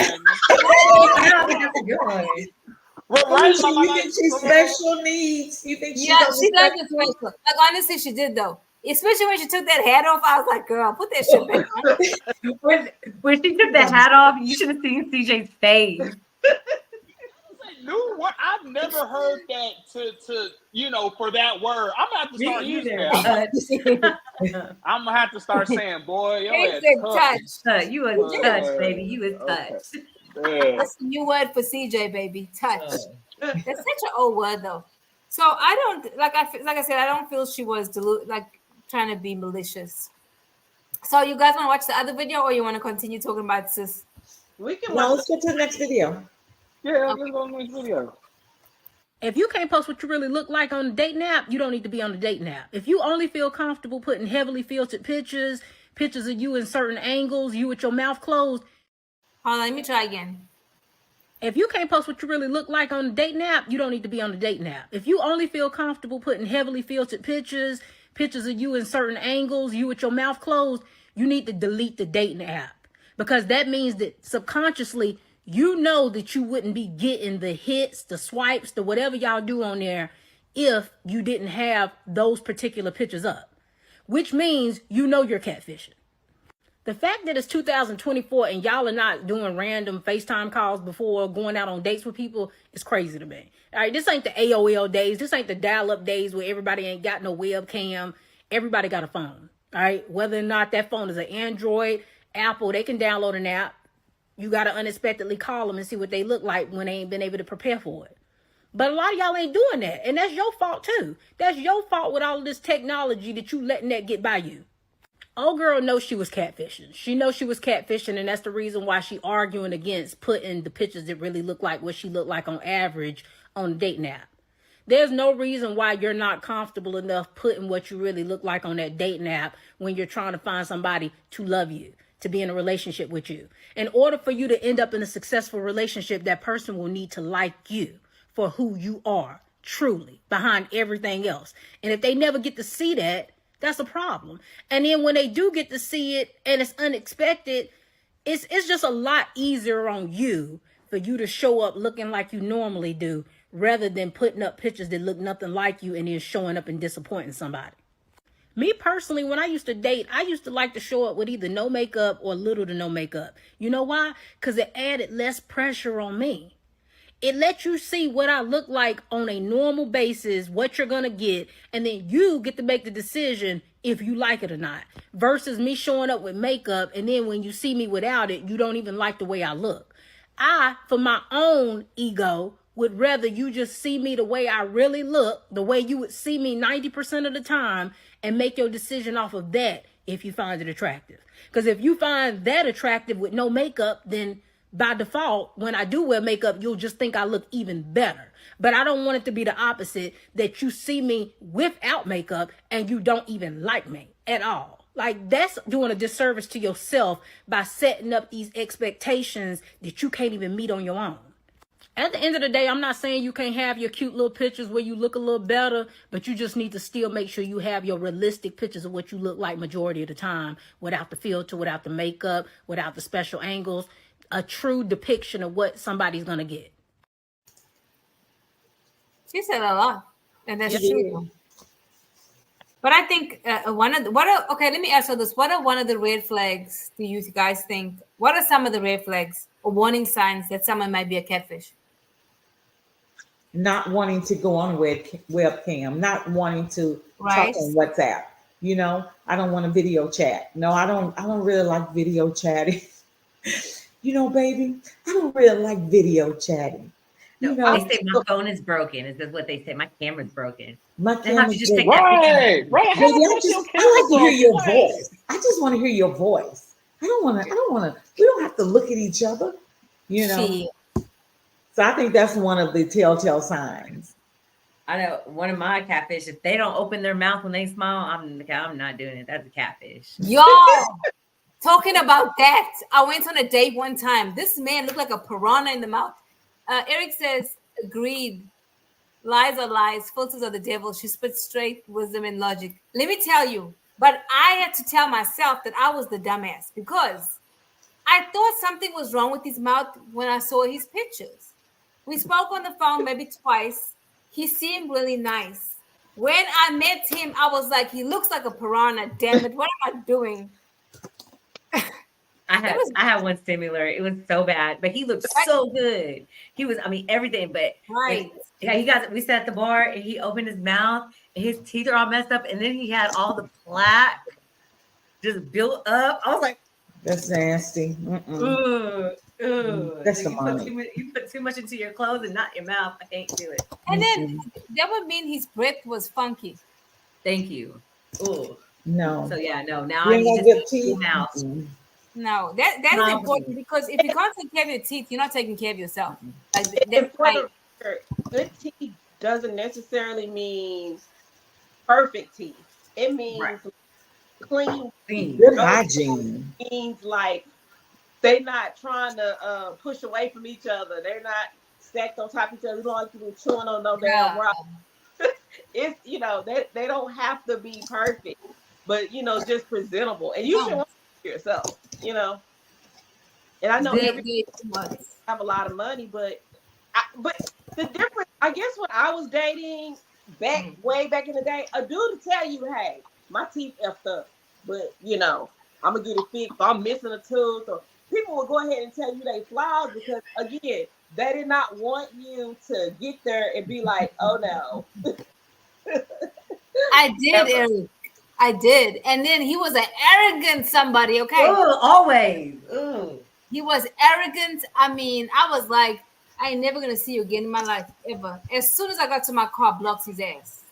You think she's special needs? You think she does look special? Like honestly, she did though. Especially when she took that hat off, I was like, "Girl, put that shit back on." When she took the hat off, you should have seen CJ's face. New word. I've never heard that to for that word. I'm gonna have to start using that. I'm gonna have to start saying, boy, yo, touch. You was touch, baby. You was touch. Yeah. That's a new word for CJ, baby. Touch. That's such an old word, though. So I don't like I said, I don't feel she was trying to be malicious. So you guys want to watch the other video, or you want to continue talking about sis? We can. No, let's go to the next video. Yeah, let's go to the next video. If you can't post what you really look like on the dating app, you don't need to be on the dating app. If you only feel comfortable putting heavily filtered pictures of you in certain angles, you with your mouth closed. Hold on, let me try again. If you can't post what you really look like on the dating app, you don't need to be on the dating app. If you only feel comfortable putting heavily filtered pictures of you in certain angles, you with your mouth closed, you need to delete the dating app. Because that means that subconsciously, you know that you wouldn't be getting the hits, the swipes, the whatever y'all do on there if you didn't have those particular pictures up. Which means you know you're catfishing. The fact that it's 2024 and y'all are not doing random FaceTime calls before going out on dates with people is crazy to me. All right, this ain't the AOL days. This ain't the dial-up days where everybody ain't got no webcam. Everybody got a phone. All right, whether or not that phone is an Android, Apple, they can download an app. You got to unexpectedly call them and see what they look like when they ain't been able to prepare for it. But a lot of y'all ain't doing that. And that's your fault too. That's your fault with all of this technology that you letting that get by you. Old girl knows she was catfishing. She knows she was catfishing, and that's the reason why she arguing against putting the pictures that really look like what she looked like on average on the dating app. There's no reason why you're not comfortable enough putting what you really look like on that dating app when you're trying to find somebody to love you, to be in a relationship with you. In order for you to end up in a successful relationship, that person will need to like you for who you are, truly, behind everything else. And if they never get to see that, that's a problem. And then when they do get to see it and it's unexpected, it's just a lot easier on you for you to show up looking like you normally do, rather than putting up pictures that look nothing like you and then showing up and disappointing somebody. Me personally, when I used to date, I used to like to show up with either no makeup or little to no makeup. You know why? Because it added less pressure on me. It lets you see what I look like on a normal basis, what you're going to get, and then you get to make the decision if you like it or not, versus me showing up with makeup, and then when you see me without it, you don't even like the way I look. I, for my own ego, would rather you just see me the way I really look, the way you would see me 90% of the time, and make your decision off of that if you find it attractive. Because if you find that attractive with no makeup, then by default, when I do wear makeup, you'll just think I look even better. But I don't want it to be the opposite, that you see me without makeup and you don't even like me at all. Like, that's doing a disservice to yourself by setting up these expectations that you can't even meet on your own. At the end of the day, I'm not saying you can't have your cute little pictures where you look a little better, but you just need to still make sure you have your realistic pictures of what you look like majority of the time, without the filter, without the makeup, without the special angles. A true depiction of what somebody's going to get. She said a lot, and that's true. But I think okay, let me ask you this. What are one of the red flags do you guys think? What are some of the red flags or warning signs that someone might be a catfish? Not wanting to go on webcam, not wanting to talk on WhatsApp. You know, I don't want a video chat. No, I don't really like video chatting. You know, baby, I don't really like video chatting. No, they say my phone is broken. Is what they say? My camera's broken. My camera's broken. Right. Baby, I like to hear your voice. I just want to hear your voice. I don't want to. We don't have to look at each other. You know. So I think that's one of the telltale signs. I know one of my catfish. If they don't open their mouth when they smile, I'm not doing it. That's a catfish. Y'all. Talking about that, I went on a date one time. This man looked like a piranha in the mouth. Eric says, agreed. Lies are lies. Filters are the devil. She spits straight wisdom and logic. Let me tell you, but I had to tell myself that I was the dumbass because I thought something was wrong with his mouth when I saw his pictures. We spoke on the phone maybe twice. He seemed really nice. When I met him, I was like, he looks like a piranha. Damn it, what am I doing? I had one similar. It was so bad, but he looked so good. He was, I mean, everything. But yeah, we sat at the bar and he opened his mouth and his teeth are all messed up, and then he had all the plaque just built up. I was like, that's nasty. That's demonic. You put too much into your clothes and not your mouth. I can't do it. And then that would mean his breath was funky. Thank you. Oh no. So yeah, no. Now I need to see house. No, that is important, because if you can't take care of your teeth, you're not taking care of yourself. Like, good teeth doesn't necessarily mean perfect teeth. It means clean teeth. Good hygiene. It means like they're not trying to push away from each other. They're not stacked on top of each other. You don't like to be chewing on no damn rock. It's, you know, they don't have to be perfect, but you know, just presentable. And you should want to yourself, you know. And I know everybody have a lot of money, but the difference, I guess, when I was dating way back in the day, a dude to tell you, hey, my teeth effed up, but you know, I'm gonna get it fixed. I'm missing a tooth, or people will go ahead and tell you they flaws, because again, they did not want you to get there and be like, oh no. I did, Eric. I did. And then he was an arrogant somebody, okay? Oh, always. Ooh. He was arrogant. I mean, I was like, I ain't never gonna see you again in my life, ever. As soon as I got to my car, blocked his ass.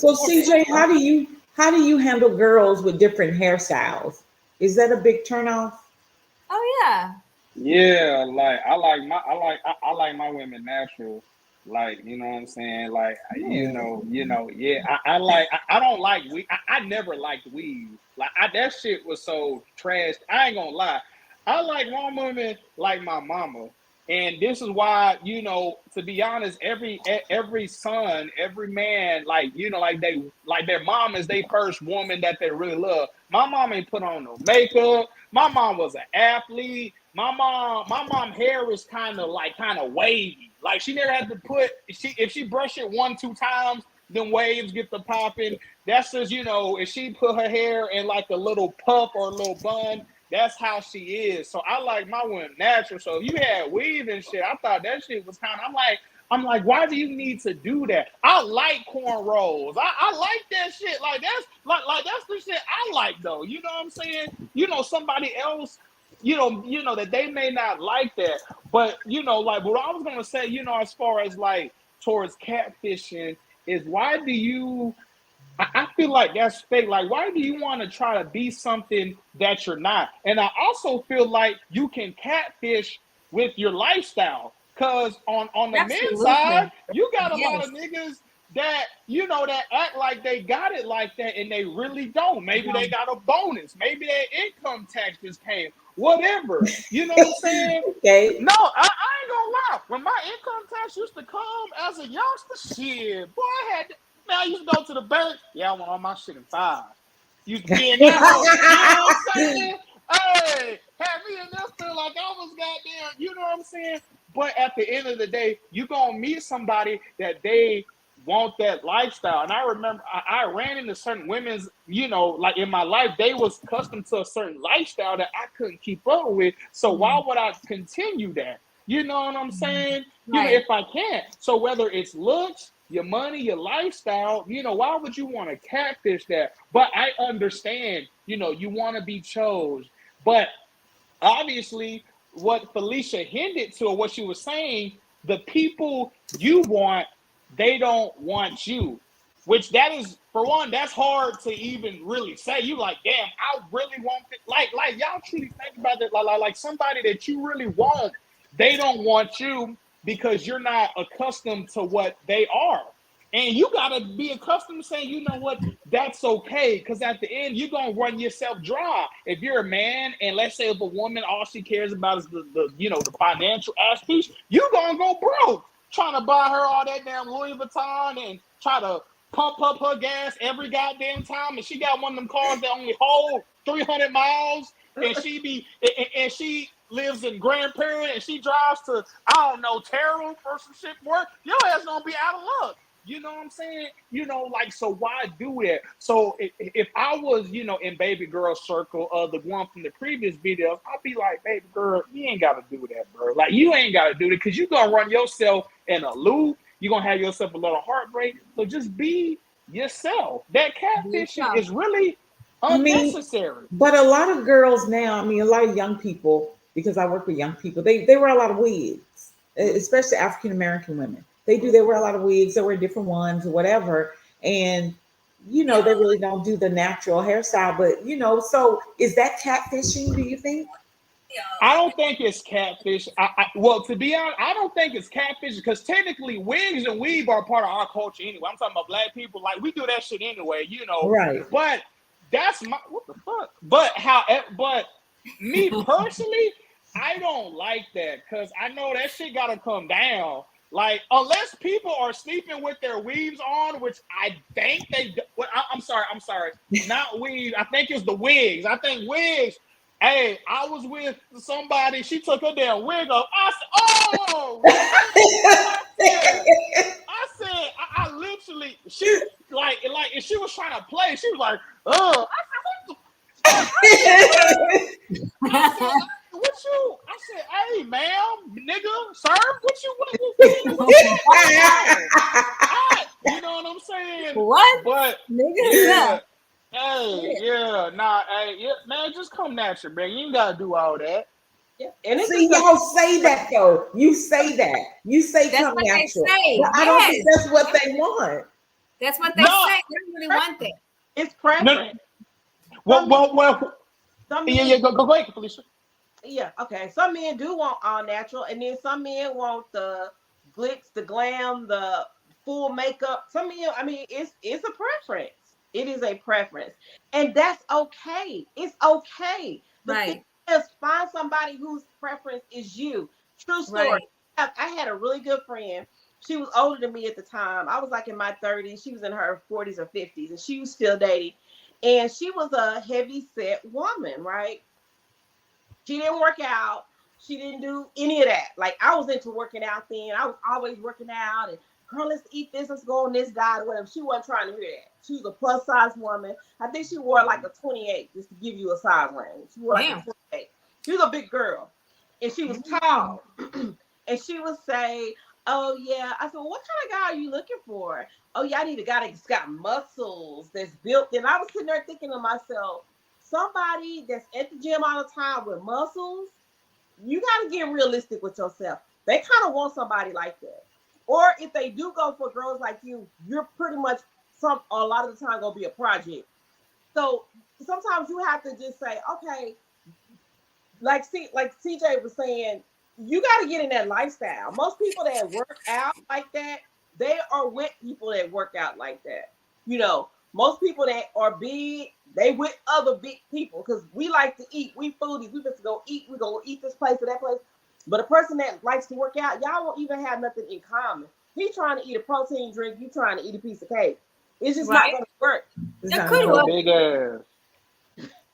So CJ, how do you handle girls with different hairstyles? Is that a big turnoff? Oh yeah. Yeah, like I like my women natural. Like, you know what I'm saying? Like, you know, yeah. I don't like weave. I never liked weave. Like, that shit was so trash. I ain't gonna lie. I like my women like my mama. And this is why, you know, to be honest, every son, every man, like, you know, like their mom is their first woman that they really love. My mom ain't put on no makeup. My mom was an athlete. My mom hair was kind of wavy. Like, she never had to put, if she brush it 1-2 times, then waves get the popping. That's just, you know, if she put her hair in like a little puff or a little bun, that's how she is. So I like my women natural. So if you had weave and shit, I thought that shit was kind of, I'm like, why do you need to do that? I like cornrows. I like that shit. Like, that's that's the shit I like, though. You know what I'm saying? You know, somebody else, you know that they may not like that. But, you know, like, what I was gonna say, you know, as far as like towards catfishing, is why do you, I feel like that's fake. Like, why do you want to try to be something that you're not? And I also feel like you can catfish with your lifestyle. Because on the men's side, you got a lot of niggas that, you know, that act like they got it like that, and they really don't. Maybe they got a bonus. Maybe their income tax is paying. Whatever. You know what I'm saying? Okay. No, I ain't gonna lie. When my income tax used to come as a youngster, shit, boy, I used to go to the bank. Yeah, I want all my shit in 5. Used to be in that house. You know what I'm saying? Hey, have me in this thing like I was goddamn, you know what I'm saying? But at the end of the day, you gonna meet somebody that they want that lifestyle. And I remember I ran into certain women's, you know, like in my life, they was accustomed to a certain lifestyle that I couldn't keep up with. So why would I continue that? You know what I'm saying? You know, if I can't. So whether it's looks, your money, your lifestyle, you know, why would you want to catfish that? But I understand, you know, you want to be chose. But obviously, what Felicia hinted to, or what she was saying, the people you want, they don't want you. Which that is, for one, that's hard to even really say. You like, damn, I really want it. Like y'all truly think about it. Like somebody that you really want, they don't want you because you're not accustomed to what they are. And you got to be accustomed to saying, you know what, that's okay. Because at the end, you're going to run yourself dry. If you're a man, and let's say if a woman, all she cares about is the you know, the financial aspect, you're going to go broke trying to buy her all that damn Louis Vuitton and try to pump up her gas every goddamn time. And she got one of them cars that only hold 300 miles. And she lives in Grand Prairie and she drives to, I don't know, Terrell for some shit work. Your ass going to be out of luck. You know what I'm saying? Like, so why do that? So if I was, in baby girl circle of the one from the previous videos, I'd be like, baby girl, you ain't got to do that, bro. Like, you ain't got to do it because you're going to run yourself in a loop. You're going to have yourself a little heartbreak. So just be yourself. That catfishing is really unnecessary. But a lot of girls now, a lot of young people, because I work with young people, they wear a lot of wigs, especially African American women. They wear a lot of wigs, they wear different ones or whatever. And, they really don't do the natural hairstyle. But, so is that catfishing, do you think? I don't think it's catfish. Well, to be honest, I don't think it's catfish because technically wigs and weave are part of our culture anyway. I'm talking about black people. Like, we do that shit anyway, Right. But that's what the fuck? But me personally, I don't like that because I know that shit got to come down. Like, unless people are sleeping with their weaves on, which I think they do. Well, I'm sorry. Not weave. I think it's the wigs. I think wigs. Hey, I was with somebody. She took her damn wig off. I said, oh! I literally, she like, if she was trying to play, she was like, oh. I said, what you? I said, hey, ma'am, nigga, sir, what you? You know what I'm saying? What? But nigga, hey, man, just come natural, man. You ain't gotta do all that. Yeah. And see, y'all say that though. You say that. You say that's come what natural. They say. But I don't think that's what they want. That's what they say. They don't really want that. It's preference. Well. Yeah, go ahead, Felicia. Yeah, okay. Some men do want all natural, and then some men want the glitz, the glam, the full makeup. Some men, it's a preference. It is a preference, and that's okay. It's okay. The thing is, find somebody whose preference is you. True story. Right. I had a really good friend. She was older than me at the time. I was like in my 30s. She was in her 40s or 50s, and she was still dating. And she was a heavy set woman, right? She didn't work out. She didn't do any of that. Like, I was into working out then. I was always working out and, girl, let's eat this, let's go on this diet, whatever. She wasn't trying to hear that. She was a plus size woman. I think she wore like a 28, just to give you a size range. She wore like a 28. She was a big girl. And she was tall. And she would say, oh, yeah. I said, well, what kind of guy are you looking for? Oh, yeah, I need a guy that's got muscles, that's built. And I was sitting there thinking to myself, somebody that's at the gym all the time with muscles, you got to get realistic with yourself. They kind of want somebody like that. Or if they do go for girls like you, you're pretty much a lot of the time going to be a project. So sometimes you have to just say, okay, like CJ was saying, you got to get in that lifestyle. Most people that work out like that, they are with people that work out like that. Most people that are big, they with other big people because we like to eat. We foodies. We just go eat. We go eat this place or that place. But a person that likes to work out, y'all won't even have nothing in common. He trying to eat a protein drink. You trying to eat a piece of cake. It's just not going to work. It could work. Big ass.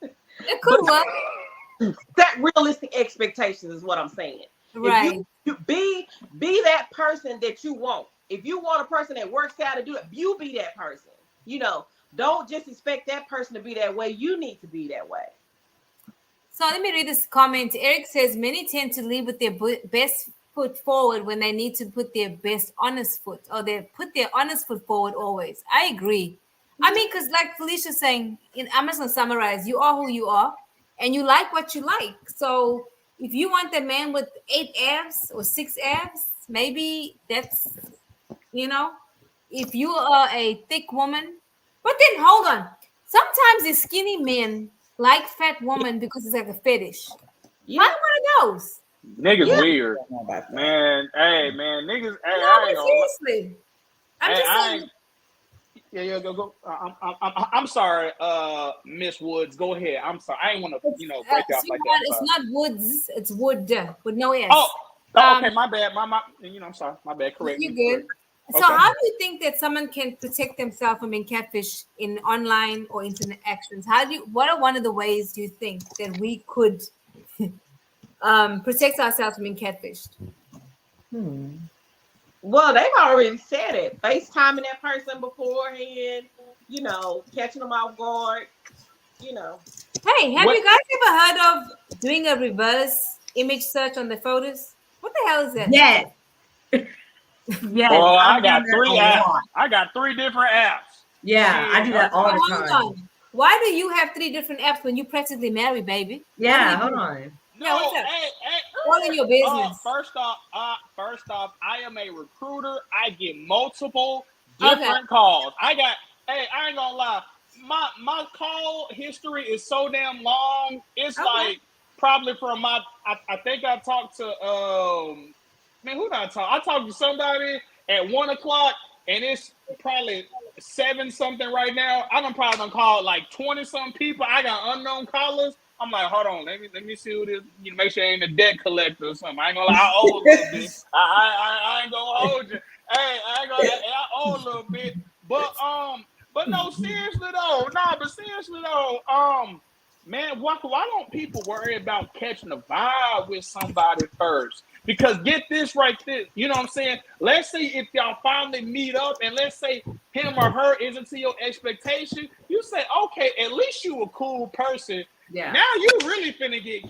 It could work. Set realistic expectations is what I'm saying. Right. If you be that person that you want. If you want a person that works out to do it, you be that person. Don't just expect that person to be that way. You need to be that way. So let me read this comment. Eric says, many tend to lead with their best foot forward when they need to put their best honest foot, or they put their honest foot forward always. I agree. Because like Felicia's saying, I'm just going to summarize. You are who you are, and you like what you like. So if you want the man with 8 abs or 6 abs, maybe that's, if you are a thick woman. But then hold on. Sometimes the skinny men like fat woman because it's like a fetish. Yeah. Find one of those. Niggas weird. Man, hey, man, niggas. Hey, no, seriously. I'm just saying. Yeah, go. I'm sorry, Miss Woods. Go ahead. I'm sorry. I ain't want to, break off like that. It's not Woods. It's Wood with no S. Oh, okay. My bad. My. I'm sorry. My bad. Correct. You're good. So how do you think that someone can protect themselves from being catfished in online or internet actions? What are one of the ways do you think that we could protect ourselves from being catfished? Well, they've already said it. FaceTiming that person beforehand, catching them off guard, Hey, have you guys ever heard of doing a reverse image search on the photos? What the hell is that? Yes. Yes. Well, I got 3 apps. I got 3 different apps. Yeah, I do that all the time. Hold on. Why do you have 3 different apps when you practically married, baby? Yeah, hold on. No, what's up? Hey, all in your business. First off, I am a recruiter. I get multiple different calls. I ain't gonna lie. My call history is so damn long. It's like probably from I think I talked to who did I talk? I talked to somebody at 1:00 and it's probably 7 something right now. I probably done called like 20 some people. I got unknown callers. I'm like, hold on, let me see who this. Make sure I ain't a debt collector or something. I ain't gonna lie, I owe a little bit. I ain't gonna hold you. Hey, I owe a little bit. But no, seriously though, man, why don't people worry about catching a vibe with somebody first? Because get this right there, you know what I'm saying? Let's say if y'all finally meet up and let's say him or her isn't to your expectation, you say, okay, at least you a cool person. Yeah. Now you really finna get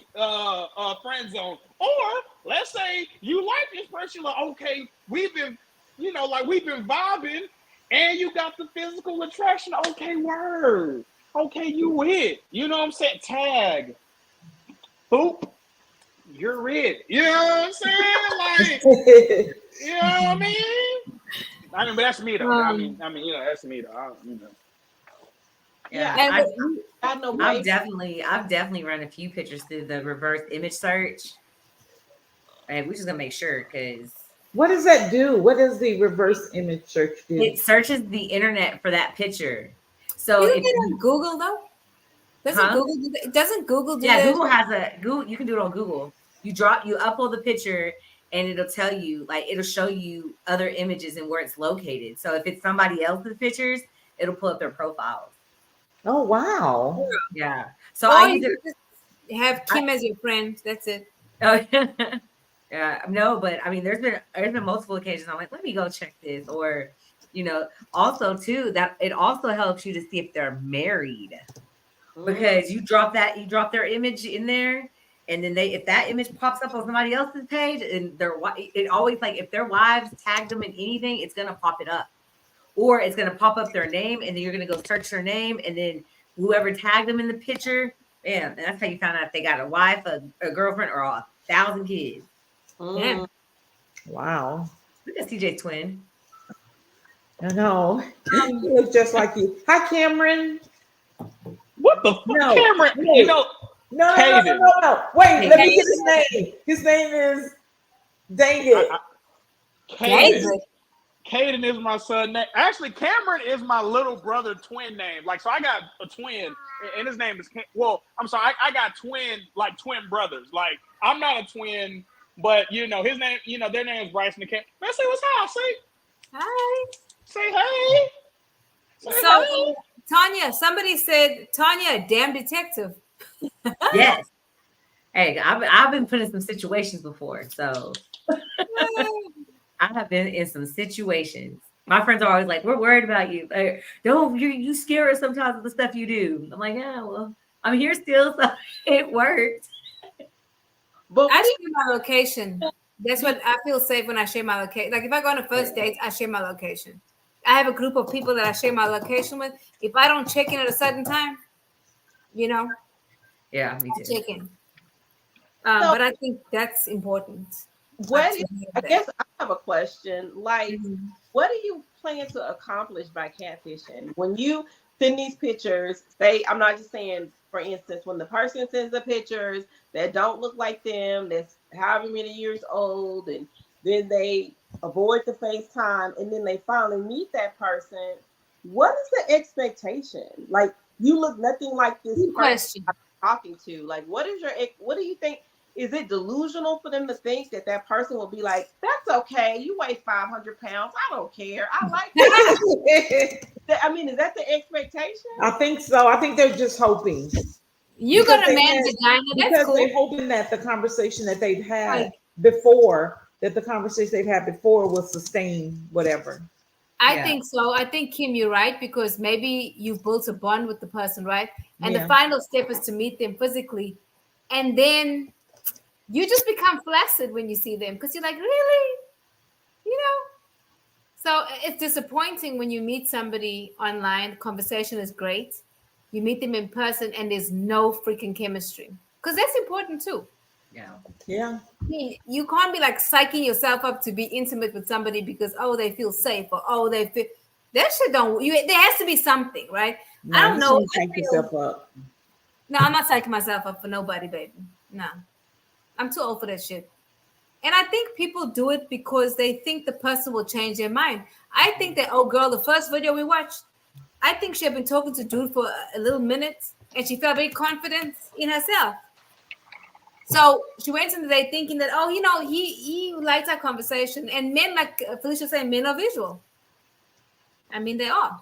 friend zone. Or let's say you like this person, like, okay, we've been vibing and you got the physical attraction. Okay, word. Okay, you hit. You know what I'm saying? Tag. Boop. You're it. You know what I'm saying? Like, you know what I mean? But that's me though. That's me though. Yeah, I've definitely run a few pictures through the reverse image search, and we're just gonna make sure because. What does that do? What does the reverse image search do? It searches the internet for that picture. So you can get on Google though. Doesn't Google do that? Yeah, Google has Google. You can do it on Google. You upload the picture, and it'll tell you, like, it'll show you other images and where it's located. So if it's somebody else's pictures, it'll pull up their profiles. Oh wow! Yeah. So I have Kim as your friend. That's it. Oh yeah. No, but I mean, there's been multiple occasions. I'm like, let me go check this, or also too that it also helps you to see if they're married, because you drop their image in there. And then if that image pops up on somebody else's page, and it always, like, if their wives tagged them in anything, it's gonna pop it up, or it's gonna pop up their name, and then you're gonna go search their name, and then whoever tagged them in the picture, and that's how you found out if they got a wife, a girlfriend, or 1,000 kids. Yeah. Wow. Look at CJ's twin. I know. He looks just like you. Hi, Cameron. What the fuck, Cameron? Wait. No. Wait, let me get his name. His name is David. Caden is my son name. Actually, Cameron is my little brother twin name. Like, so I got a twin, and his name is I'm sorry, I got twin brothers. Like, I'm not a twin, but his name, their name is Bryson and Cam. Man, say what's up. Say hi. Say hey. Hey. Tanya, somebody said Tanya, damn detective. Yes. Hey, I've been put in some situations before, so I have been in some situations. My friends are always like, "We're worried about you. Like, you scare us sometimes with the stuff you do." I'm like, "Yeah, well, I'm here still, so it worked." But I share my location. That's what I feel safe when I share my location. Like if I go on a first date, I share my location. I have a group of people that I share my location with. If I don't check in at a certain time, Yeah, me too. Check in. But I think that's important. I guess I have a question. Like, what do you plan to accomplish by catfishing? When you send these pictures, I'm not just saying, for instance, when the person sends the pictures that don't look like them, that's however many years old, and then they avoid the FaceTime, and then they finally meet that person, what is the expectation? Like, you look nothing like this person I'm talking to. Like, what do you think? Is it delusional for them to think that person will be like, that's okay, you weigh 500 pounds, I don't care, I like that? I mean, is that the expectation? I think so. I think they're just hoping. You got a man vagina, that's because cool. They're hoping that the conversation that they've had before that the conversation they've had before will sustain whatever. I think so. I think, Kim, you're right, because maybe you've built a bond with the person, right? And the final step is to meet them physically. And then you just become flaccid when you see them, because you're like, really? You know? So it's disappointing when you meet somebody online. Conversation is great. You meet them in person and there's no freaking chemistry, because that's important too. Yeah. You can't be like psyching yourself up to be intimate with somebody because they feel safe, or they feel that shit don't. There has to be something, right? No, I don't know. Psych yourself up. No, I'm not psyching myself up for nobody, baby. No, I'm too old for that shit. And I think people do it because they think the person will change their mind. I think that girl, the first video we watched, I think she had been talking to dude for a little minute, and she felt very confident in herself. So she went into the day thinking that, he liked our conversation. And men, like Felicia said, men are visual. I mean, they are.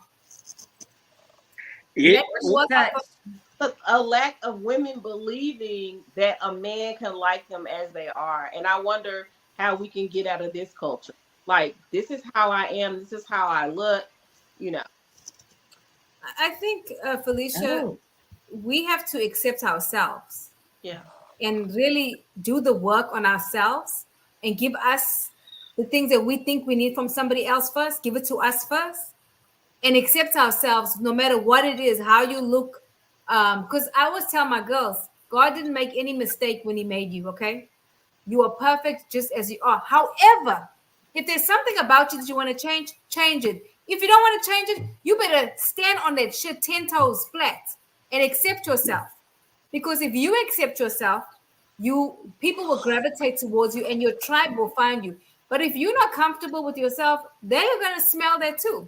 Yeah. A lack of women believing that a man can like them as they are. And I wonder how we can get out of this culture. Like, this is how I am. This is how I look, I think, Felicia, we have to accept ourselves. Yeah. And really do the work on ourselves and give us the things that we think we need from somebody else first. Give it to us first and accept ourselves no matter what it is, how you look. Because I always tell my girls, God didn't make any mistake when he made you, okay? You are perfect just as you are. However, if there's something about you that you want to change, change it. If you don't want to change it, you better stand on that shit 10 toes flat and accept yourself. Because if you accept yourself, people will gravitate towards you and your tribe will find you. But if you're not comfortable with yourself, they're going to smell that too.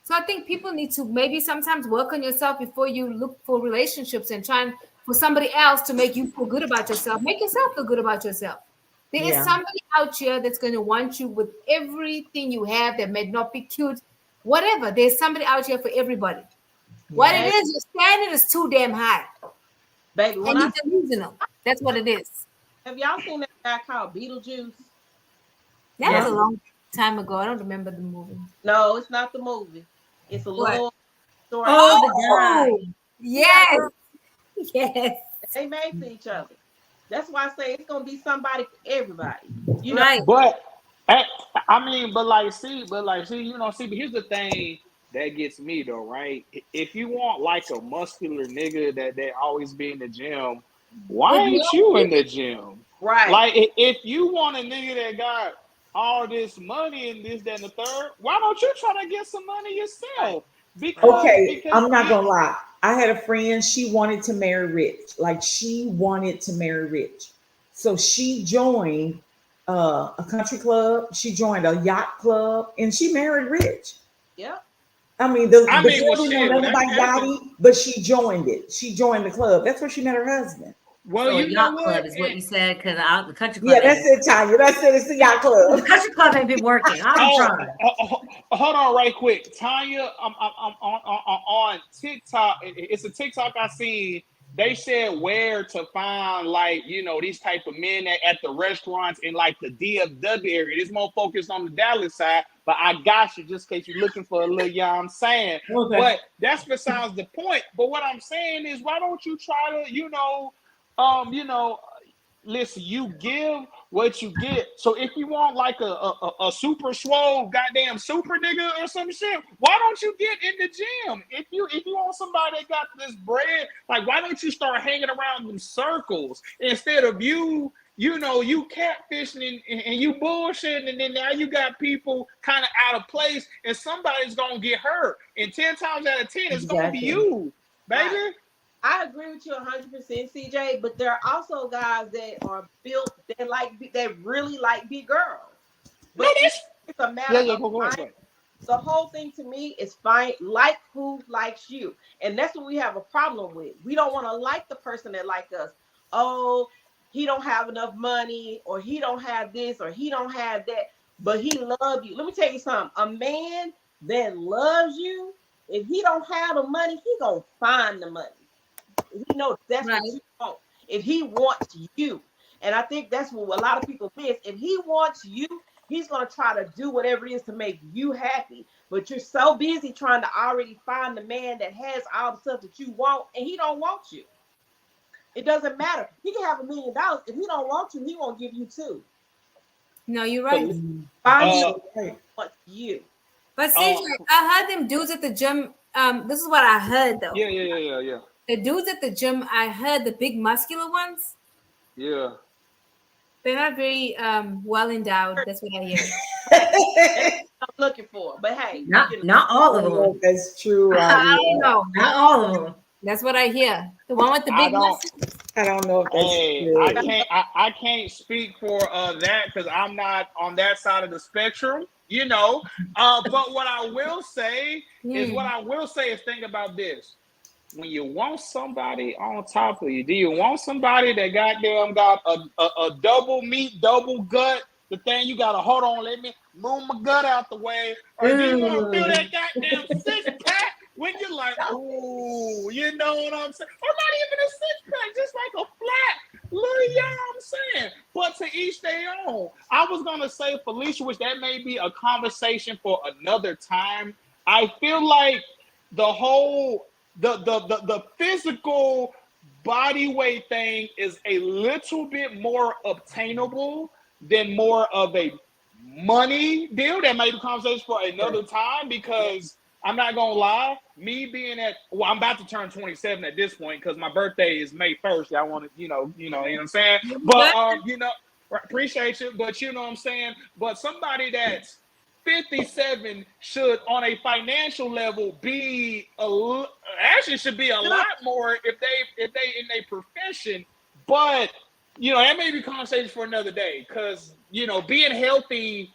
So I think people need to maybe sometimes work on yourself before you look for relationships and trying for somebody else to make you feel good about yourself. Make yourself feel good about yourself. There is somebody out here that's going to want you with everything you have that may not be cute, whatever. There's somebody out here for everybody. What it is, your standard is too damn high. Baby, and you're delusional. That's what it is. Have y'all seen that guy called Beetlejuice? That was a long time ago. I don't remember the movie. No, it's not the movie. It's a little story. The guy. Yes. Yes. They made for each other. That's why I say it's gonna be somebody for everybody. Right. But see, but here's the thing that gets me though, right? If you want like a muscular nigga that always be in the gym, why ain't you in the gym? Right. Like if you want a nigga that got all this money and this, that, and the third, why don't you try to get some money yourself? Because I'm not gonna lie. I had a friend, she wanted to marry rich. Like she wanted to marry rich. So she joined a country club, she joined a yacht club, and she married rich. Yeah. I mean, the girl didn't know nothing about yachting, but she joined it. She joined the club. That's where she met her husband. Well, so you know club is what you said, because the country club. Yeah, that's it, Tanya. That's it. It's the yacht club. The country club ain't been working. I'm trying. Hold on, right quick, Tanya. I'm on TikTok. It's a TikTok I seen. They said where to find these type of men at the restaurants in like the DFW area. It's more focused on the Dallas side, but I got you just in case you're looking for a little. Yeah, I'm saying. Okay. But that's besides the point. But what I'm saying is, why don't you try to listen, you give what you get. So if you want like a super swole goddamn super nigga or some shit, why don't you get in the gym? If you want somebody that got this bread, like why don't you start hanging around them circles instead of you catfishing and you bullshitting, and then now you got people kind of out of place and somebody's gonna get hurt. And 10 times out of 10, it's gonna be you, baby. I agree with you 100%, CJ, but there are also guys that are built that really like big girls. But it's a matter of the whole thing to me is find like who likes you. And that's what we have a problem with. We don't want to like the person that like us. Oh, he don't have enough money, or he don't have this, or he don't have that, but he loves you. Let me tell you something. A man that loves you, if he don't have the money, he gonna find the money. He knows that's what you want. If he wants you, And I think that's what a lot of people miss. If he wants you, he's going to try to do whatever it is to make you happy. But you're so busy trying to already find the man that has all the stuff that you want, and he don't want you. It doesn't matter. He can have $1 million. If he don't want you, he won't give you $2. No, you're right. Find you wants you. But CJ, I heard them dudes at the gym. This is what I heard though. Yeah. The dudes at the gym, I heard the big muscular ones. Yeah. They're not very well endowed. That's what I hear. I'm looking for, but hey, not all of them. That's true. I don't know. Not all of them. That's what I hear. The one with the big muscles. I don't know if that's true. I can't speak for that because I'm not on that side of the spectrum, you know. But what I will say is think about this. When you want somebody on top of you, do you want somebody that goddamn got a double meat, double gut? The thing you gotta hold on, let me move my gut out the way, or do you want to feel that goddamn 6-pack when you're like, ooh, you know what I'm saying? Or not even a 6-pack, just like a flat little, you know what I'm saying? But to each their own. I was gonna say, Felicia, which that may be a conversation for another time. I feel like the whole the physical body weight thing is a little bit more obtainable than more of a money deal. That may be a conversation for another time, because I'm not gonna lie, me being I'm about to turn 27 at this point because my birthday is May 1st. I want to, you know what I'm saying? But appreciate you, but you know what I'm saying? But somebody that's 57 should, on a financial level, be actually should be a lot more if they in their profession. But that may be conversation for another day, because being healthy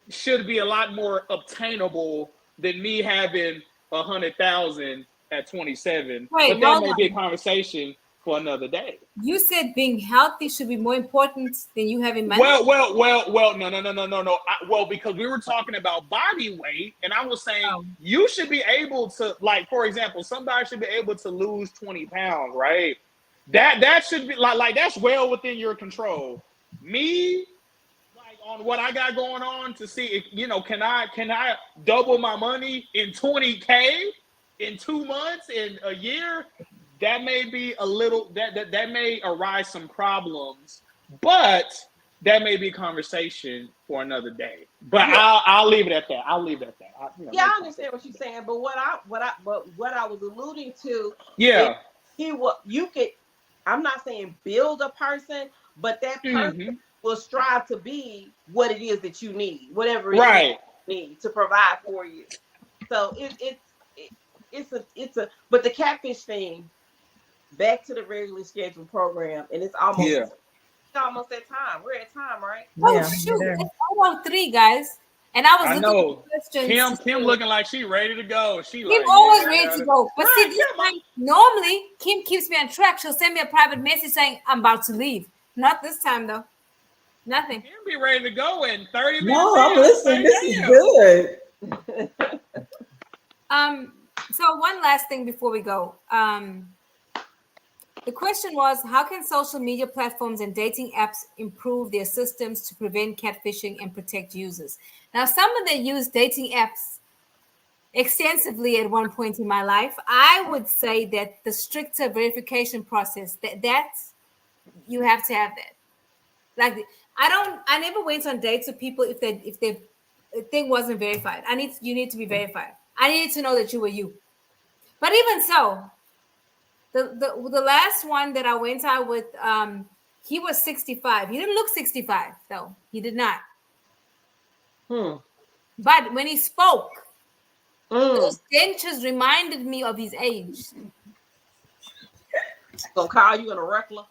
should be a lot more obtainable than me having 100,000 at 27. But that may be a conversation for another day. You said being healthy should be more important than you having money. Well, no. Because we were talking about body weight, and I was saying you should be able to, like, for example, somebody should be able to lose 20 pounds, right? That should be like that's well within your control. Me, like, on what I got going on, to see if can I double my money in 20K in 2 months, in a year? That may be a little that may arise some problems, but that may be a conversation for another day. But I'll leave it at that. I understand what you're saying, but what I was alluding to, you could. I'm not saying build a person, but that person will strive to be what it is that you need, whatever it is you need to provide for you. So it's a but the catfish thing. Back to the regularly scheduled program, and it's almost that time. We're at time, right? Oh shoot! It's 0:03, guys. And I was looking at Kim looking like she ready to go. Kim always ready to go. But see, this time, normally Kim keeps me on track. She'll send me a private message saying I'm about to leave. Not this time though. Nothing. Kim be ready to go in 30 minutes. No, I'm listening. This is good. So one last thing before we go. The question was, how can social media platforms and dating apps improve their systems to prevent catfishing and protect users? Now, someone that used dating apps extensively at one point in my life, I would say that the stricter verification process, that you have to have that. Like, I never went on dates with people if the thing wasn't verified. You need to be verified. I needed to know that you were you. But even so, the last one that I went out with, he was 65. He didn't look 65, though. He did not. But when he spoke, those dentures reminded me of his age. So Kyle, you in a regular?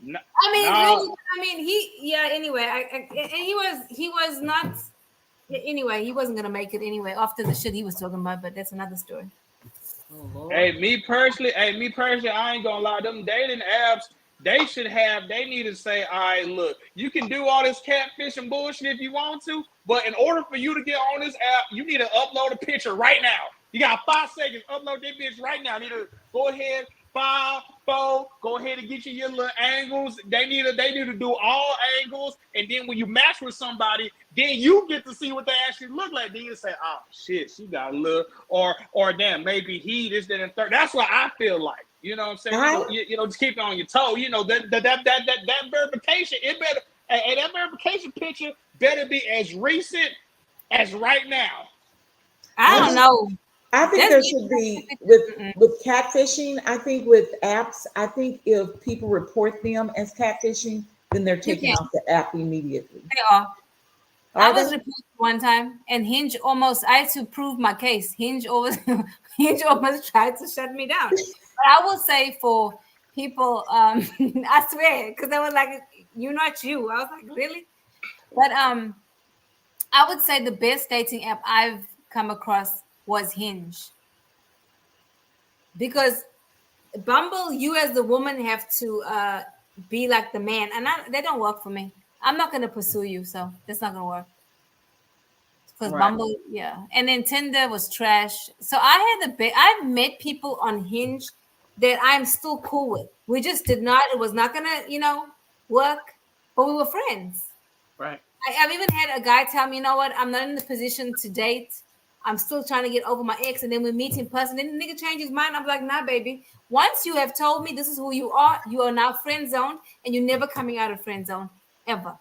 No, anyway, he was not. Anyway, he wasn't gonna make it anyway after the shit he was talking about, but that's another story. Hey, me personally, I ain't gonna lie. Them dating apps, they need to say, all right, look, you can do all this catfishing bullshit if you want to, but in order for you to get on this app, you need to upload a picture right now. You got 5 seconds, upload that bitch right now. You need to go ahead, 5, 4. Go ahead and get you your little angles. They need to do all angles, and then when you match with somebody, then you get to see what they actually look like. Then you say, "Oh shit, she got a little," or damn, maybe he this, that, and third. That's what I feel like. You know what I'm saying? You know, just keep it on your toe. You know, that verification, it better, and that verification picture better be as recent as right now. I don't know. I think there should be with catfishing. I think with apps, I think if people report them as catfishing, then they're taken off the app immediately. They are. I was reported one time, and Hinge almost. I had to prove my case. Hinge almost tried to shut me down. But I will say for people, I swear, because they were like, "You're not you." I was like, "Really?" But I would say the best dating app I've come across was Hinge, because Bumble, you as the woman have to be like the man, and they don't work for me. I'm not going to pursue you, so that's not going to work. Because Bumble, yeah, and then Tinder was trash. So I've met people on Hinge that I'm still cool with. We just did not. It was not going to, work, but we were friends. Right. I've even had a guy tell me, "You know what? I'm not in the position to date. I'm still trying to get over my ex," and then we meet in person. Then the nigga changes his mind. I'm like, "Nah, baby. Once you have told me this is who you are now friend zoned, and you're never coming out of friend zone ever."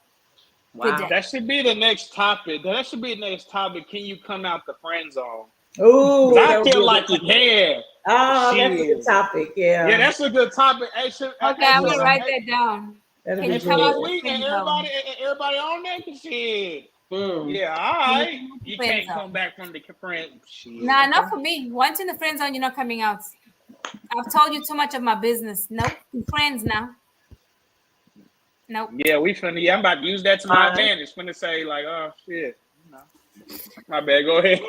Wow, that should be the next topic. That should be the next topic. Can you come out the friend zone? Oh, I feel like you can. Oh, that's a good topic. Yeah, that's a good topic. Hey, okay, I'm gonna write that down. Can you come out the friend zone? Everybody on that shit. Yeah, all right. You can't come back from the friend. Nah, not for me. Once in the friend zone, you're not coming out. I've told you too much of my business. Nope, we're friends now. Nope. Yeah, I'm about to use that to my advantage. Finna say like, oh shit. My bad. Go ahead.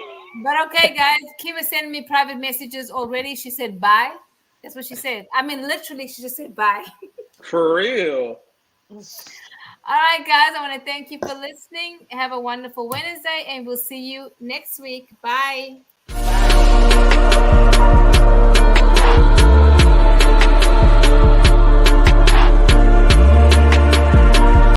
But okay, guys, Kim is sending me private messages already. She said bye. That's what she said. I mean, literally, she just said bye. For real. All right, guys. I want to thank you for listening. Have a wonderful Wednesday, and we'll see you next week. Bye.